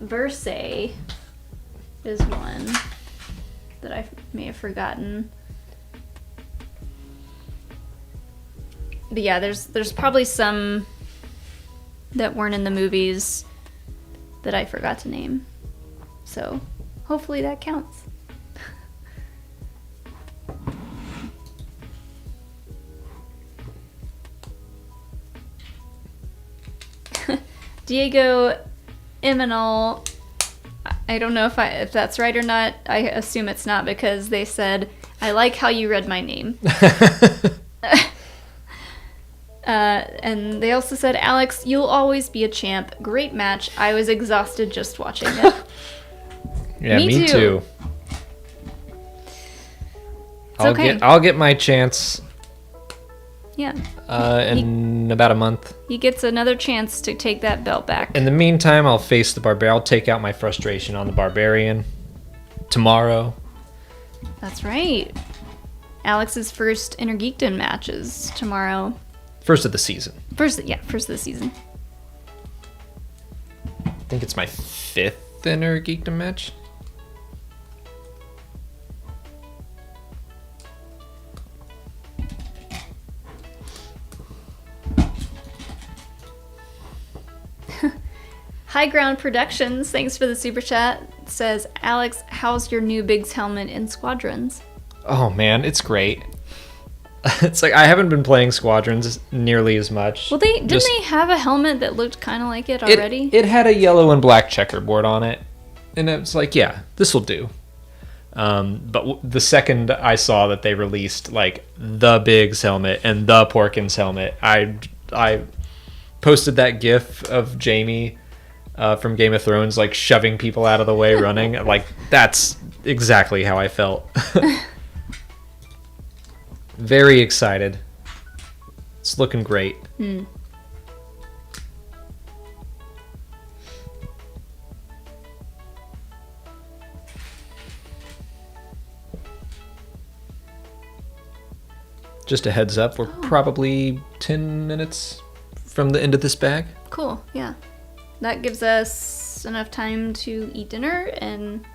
Verse is one that I may have forgotten. But yeah, there's probably some that weren't in the movies that I forgot to name. So hopefully that counts. Diego Imanol, I don't know if that's right or not. I assume it's not because they said, I like how you read my name. And they also said, Alex, you'll always be a champ. Great match. I was exhausted just watching it. Yeah, me too. Okay. I'll get my chance. Yeah. In about a month. He gets another chance to take that belt back. In the meantime, I'll face the barbarian. I'll take out my frustration on the barbarian tomorrow. That's right. Alex's first Inner Geekdom matches tomorrow. First of the season. First of the season. I think it's my 5th Inner Geekdom match. High Ground Productions, thanks for the super chat. Says, Alex, how's your new Biggs helmet in Squadrons? Oh man, it's great. It's like I haven't been playing Squadrons nearly as much. Well, didn't they have a helmet that looked kind of like it already? It had a yellow and black checkerboard on it, and it's like, yeah, this will do. But the second I saw that they released like the Biggs helmet and the Porkins helmet, I posted that GIF of Jaime from Game of Thrones like shoving people out of the way, running. Like that's exactly how I felt. Very excited. It's looking great. Just a heads up, we're probably 10 minutes from the end of this bag. Cool, yeah. That gives us just enough time to eat dinner and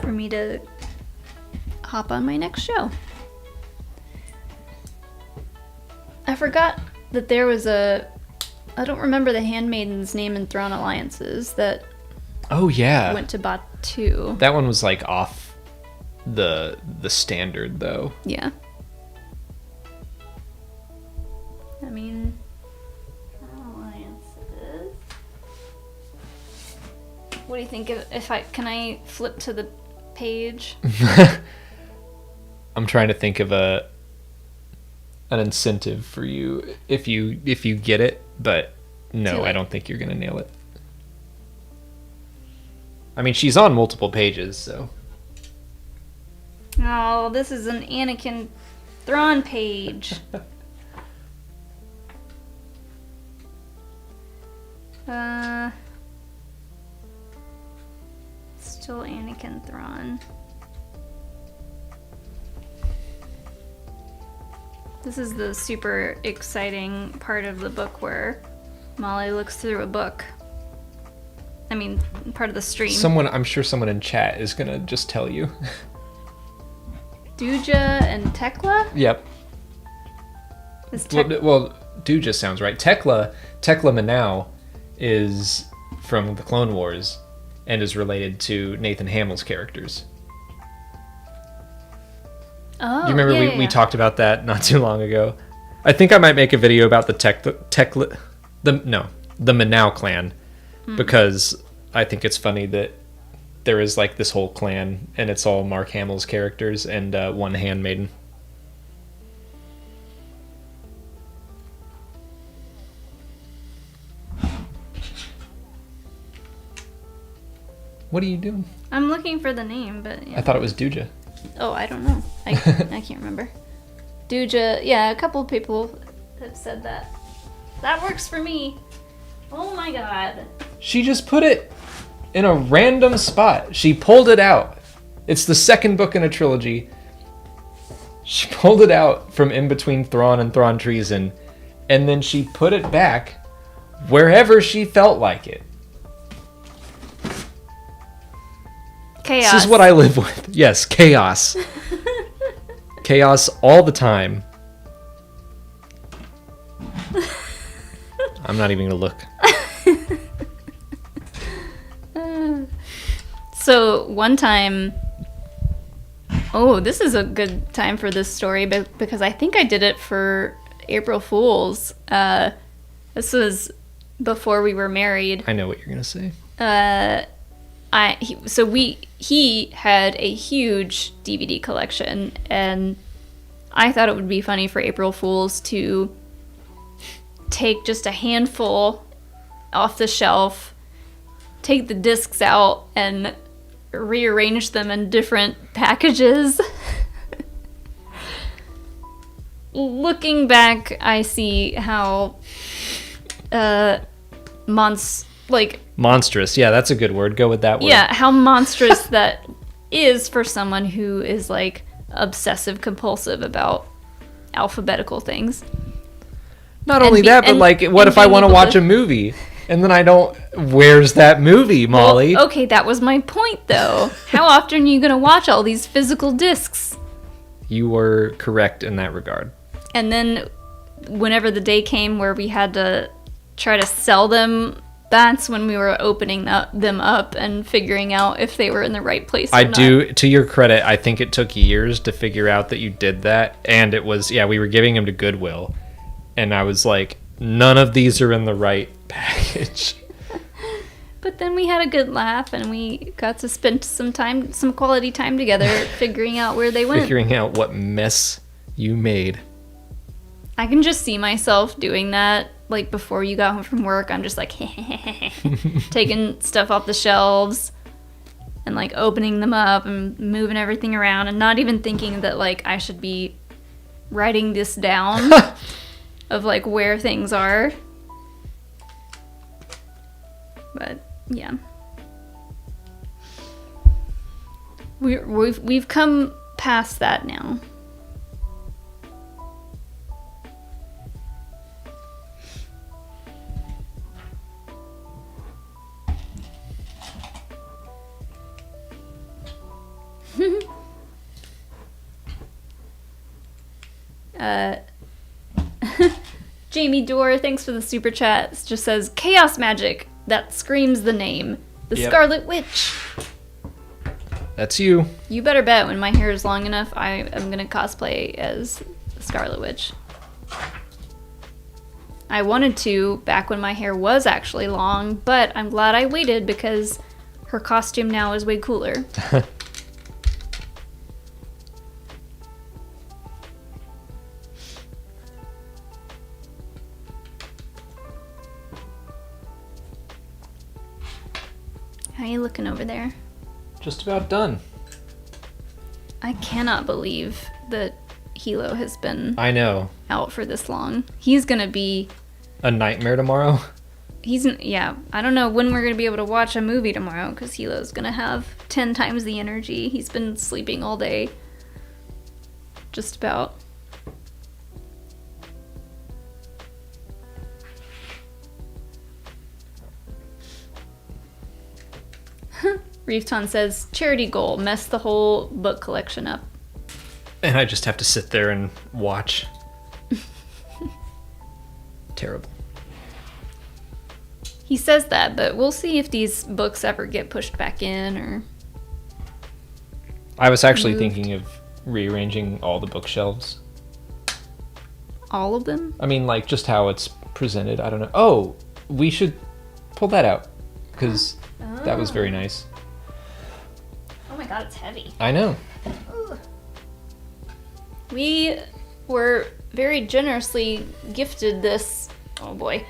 for me to hop on my next show. I forgot that there was I don't remember the handmaiden's name in Thrawn Alliances that Oh yeah. went to Batu. That one was like off the standard though. Yeah. I mean, Alliances. What do you think if can I flip to the page? I'm trying to think of an incentive for you if you get it, but no, I don't think you're gonna nail it. I mean, she's on multiple pages, so. Oh, this is an Anakin Thrawn page. Still Anakin Thrawn. This is the super exciting part of the book where Molly looks through a book. I mean, part of the stream. I'm sure someone in chat is gonna just tell you. Duja and Tekla? Yep. Well, Duja sounds right. Tekla Manow is from the Clone Wars and is related to Nathan Hamill's characters. Oh, Do you remember we talked about that not too long ago? I think I might make a video about the Manow clan because I think it's funny that there is like this whole clan and it's all Mark Hamill's characters and one handmaiden. What are you doing? I'm looking for the name, but yeah. I thought it was Duja. Oh, I don't know. I can't remember. Duja, yeah, a couple of people have said that. That works for me. Oh my god. She just put it in a random spot. She pulled it out. It's the second book in a trilogy. She pulled it out from in between Thrawn and Thrawn Treason, and then she put it back wherever she felt like it. Chaos. This is what I live with. Yes, chaos. Chaos all the time. I'm not even gonna look. So one time, this is a good time for this story, but because I think I did it for April Fool's. This was before we were married. I know what you're gonna say. He had a huge DVD collection, and I thought it would be funny for April Fools to take just a handful off the shelf, take the discs out, and rearrange them in different packages. Looking back, I see how monstrous. Yeah, that's a good word. Go with that word. Yeah, how monstrous that is for someone who is like obsessive compulsive about alphabetical things. Not only that, but like, what if I want to watch a movie and then I don't? Where's that movie, Molly? Well, okay, that was my point, though. How often are you going to watch all these physical discs? You were correct in that regard. And then, whenever the day came where we had to try to sell them, that's when we were opening them up and figuring out if they were in the right place or not. To your credit, I think it took years to figure out that you did that. And it was, we were giving them to Goodwill. And I was like, none of these are in the right package. But then we had a good laugh and we got to spend some quality time together figuring out where they went. Figuring out what mess you made. I can just see myself doing that. Like, before you got home from work, I'm just like, taking stuff off the shelves and like opening them up and moving everything around and not even thinking that like I should be writing this down of like where things are. But yeah, we've come past that now. Jamie Dorr, thanks for the super chat. It just says, chaos magic that screams the name. The Scarlet Witch. That's you. You better bet when my hair is long enough, I am going to cosplay as the Scarlet Witch. I wanted to back when my hair was actually long, but I'm glad I waited because her costume now is way cooler. How you looking over there? Just about done. I cannot believe that Hilo has been I know. out for this long. He's gonna be A nightmare tomorrow? yeah, I don't know when we're gonna be able to watch a movie tomorrow because Hilo's gonna have 10 times the energy. He's been sleeping all day. Just about. Reefton says, charity goal, mess the whole book collection up. And I just have to sit there and watch. Terrible. He says that, but we'll see if these books ever get pushed back in or... I was actually moved. thinking of rearranging all the bookshelves. All of them? I mean, like, just how it's presented. I don't know. Oh, we should pull that out. Because that was very nice. Oh my god, it's heavy. I know. We were very generously gifted this, oh boy,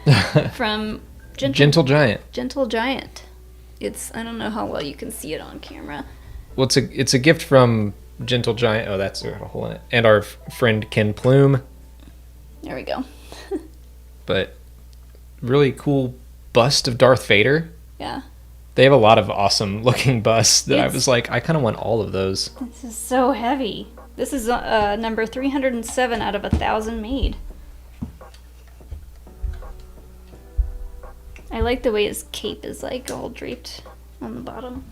from Gentle Giant. Gentle Giant. It's, I don't know how well you can see it on camera. Well, it's a gift from Gentle Giant. Oh, that's got a hole in it. And our friend Ken Plume. There we go. But really cool bust of Darth Vader. Yeah. They have a lot of awesome looking busts that I was like, I kind of want all of those. This is so heavy. This is number 307 out of 1,000 made. I like the way his cape is like all draped on the bottom.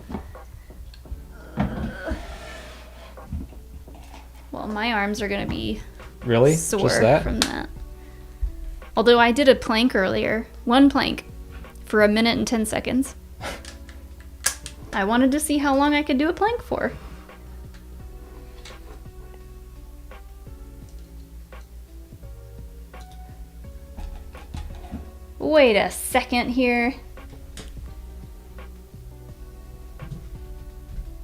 Well, my arms are gonna be Really? sore Just that? from that. Although I did a plank earlier, one plank, for 1 minute and 10 seconds. I wanted to see how long I could do a plank for. Wait a second here.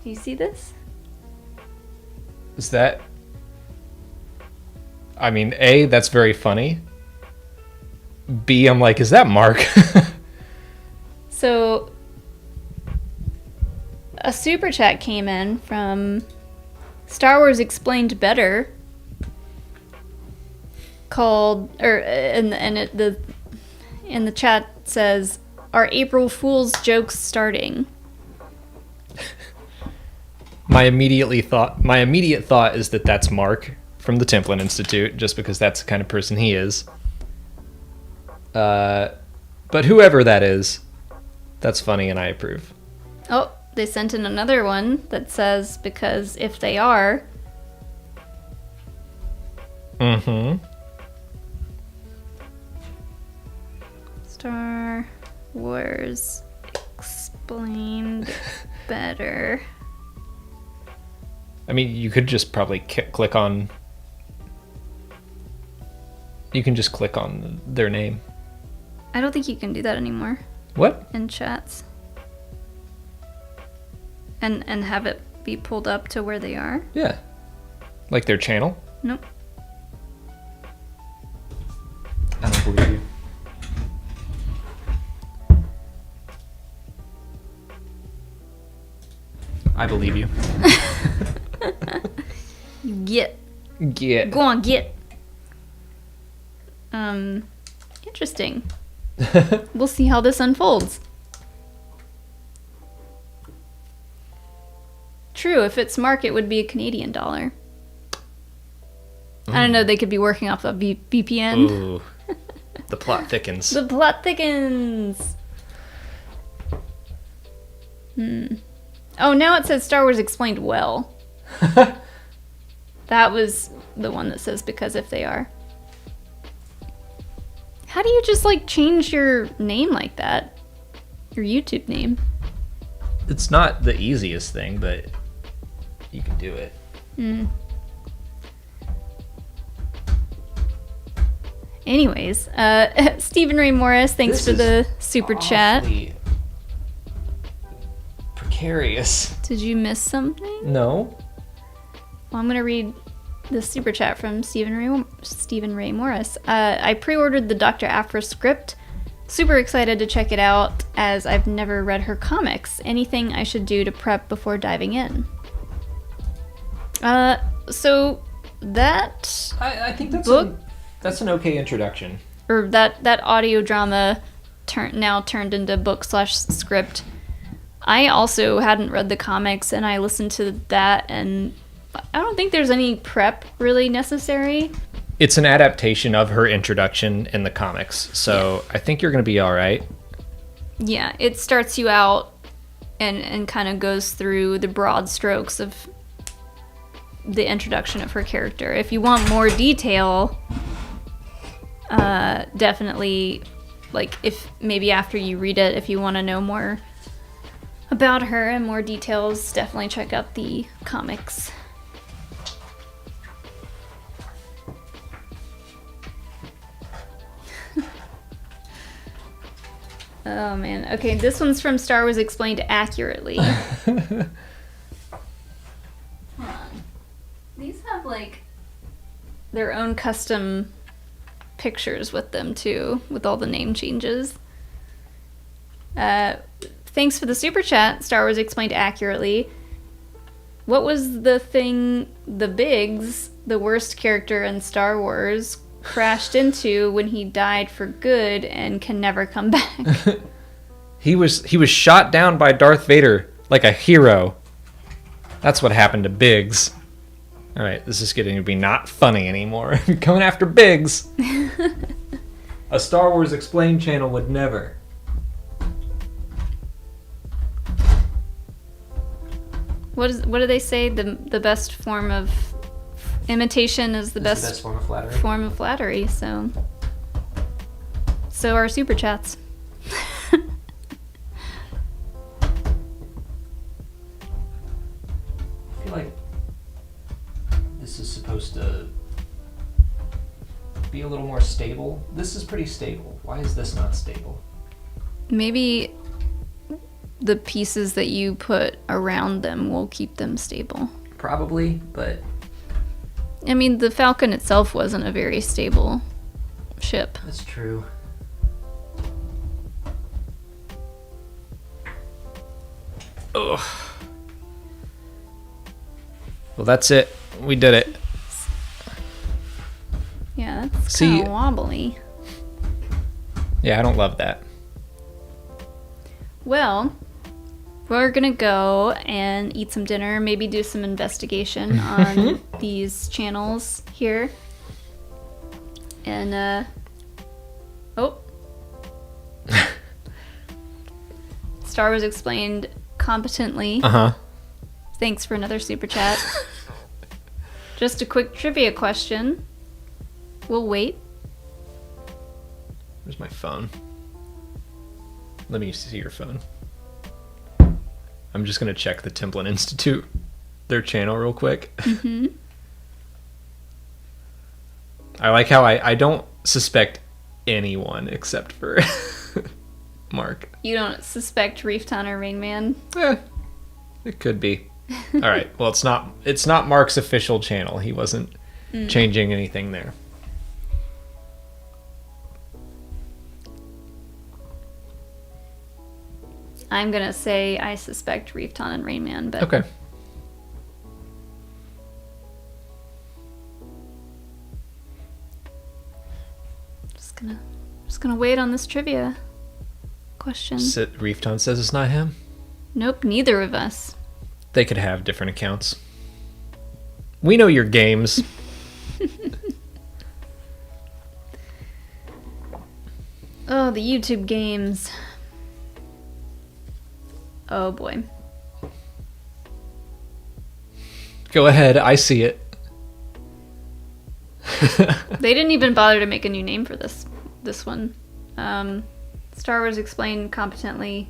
Do you see this? Is that... I mean, A, that's very funny. B, I'm like, is that Mark? So, a super chat came in from Star Wars Explained Better, called, or in the chat says, "Are April Fool's jokes starting?" My immediate thought is that that's Mark from the Templin Institute, just because that's the kind of person he is. But whoever that is, that's funny and I approve. Oh, they sent in another one that says, because if they are... Mm-hmm. Star Wars Explained Better. I mean, you could just probably click on... You can just click on their name. I don't think you can do that anymore. What? In chats. And have it be pulled up to where they are? Yeah. Like their channel? Nope. I don't believe you. I believe you. Get. Get. Go on, get. Interesting. We'll see how this unfolds. True, if it's Mark, it would be a Canadian dollar. I don't know, they could be working off a VPN. Ooh. The plot thickens. The plot thickens. Oh, now it says Star Wars Explained Well. That was the one that says because if they are. How do you just like change your name like that? Your YouTube name? It's not the easiest thing, but you can do it. Anyways, Stephen Ray Morris, thanks for the super chat. Precarious. Did you miss something? No. Well, I'm gonna read the super chat from Stephen Ray Morris. I pre-ordered the Dr. Aphra script. Super excited to check it out, as I've never read her comics. Anything I should do to prep before diving in? So that I think that's book, that's an okay introduction. or that audio drama now turned into book/script. I also hadn't read the comics, and I listened to that, and I don't think there's any prep really necessary. It's an adaptation of her introduction in the comics, so I think you're going to be all right. Yeah, it starts you out and kind of goes through the broad strokes of the introduction of her character. If you want more detail, definitely, like, if maybe after you read it, if you want to know more about her and more details, definitely check out the comics. Oh man. Okay, this one's from Star Wars Explained Accurately. Hold on. These have like their own custom pictures with them too, with all the name changes. Thanks for the super chat, Star Wars Explained Accurately. What was the thing the Biggs, the worst character in Star Wars, crashed into when he died for good and can never come back? He was shot down by Darth Vader like a hero. That's what happened to Biggs. All right, this is getting to be not funny anymore. Coming after Biggs. A Star Wars Explained channel would never. What do they say? The best form of imitation is the best form of flattery. Form of flattery. So are super chats. I feel like this is supposed to be a little more stable. This is pretty stable. Why is this not stable? Maybe the pieces that you put around them will keep them stable. Probably, but I mean, the Falcon itself wasn't a very stable ship. that's true. Ugh. Well, that's it. We did it. Yeah, that's See- kind of wobbly. Yeah, I don't love that. Well, we're gonna go and eat some dinner, maybe do some investigation on these channels here. And, oh. Star Wars Explained competently. Uh-huh. Thanks for another super chat. Just a quick trivia question. We'll wait. Where's my phone? Let me see your phone. I'm just going to check the Templin Institute, their channel real quick. Mm-hmm. I like how I don't suspect anyone except for Mark. You don't suspect Reefton or Rain Man? It could be. All right. Well, it's not Mark's official channel. He wasn't changing anything there. I'm gonna say I suspect Reefton and Rain Man, but Okay. just gonna wait on this trivia question. Reefton says it's not him. Nope, neither of us. They could have different accounts. We know your games. Oh, the YouTube games. Oh boy. Go ahead. I see it. They didn't even bother to make a new name for this one. Star Wars Explained competently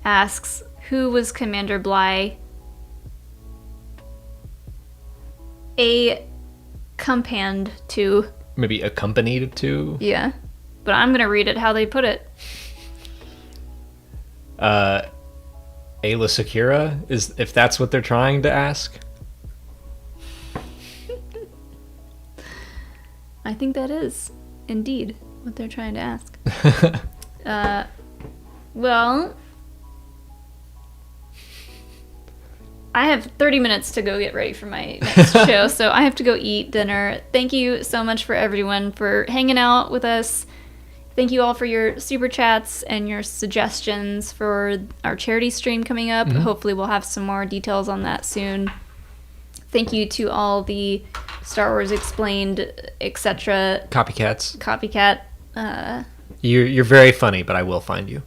asks, who was Commander Bly? A compand to. Maybe accompanied to? Yeah. But I'm going to read it how they put it. Ayla Secura? If that's what they're trying to ask? I think that is indeed what they're trying to ask. Well, I have 30 minutes to go get ready for my next show, so I have to go eat dinner. Thank you so much for everyone for hanging out with us. Thank you all for your super chats and your suggestions for our charity stream coming up. Hopefully we'll have some more details on that soon. Thank you to all the Star Wars Explained, etc. Copycat. You're very funny, but I will find you.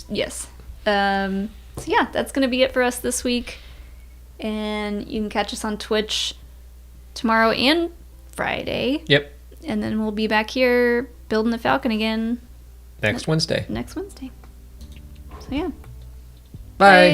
Yes. So yeah, that's going to be it for us this week. And you can catch us on Twitch tomorrow and Friday. Yep. And then we'll be back here building the Falcon again. Next Wednesday. So yeah. Bye.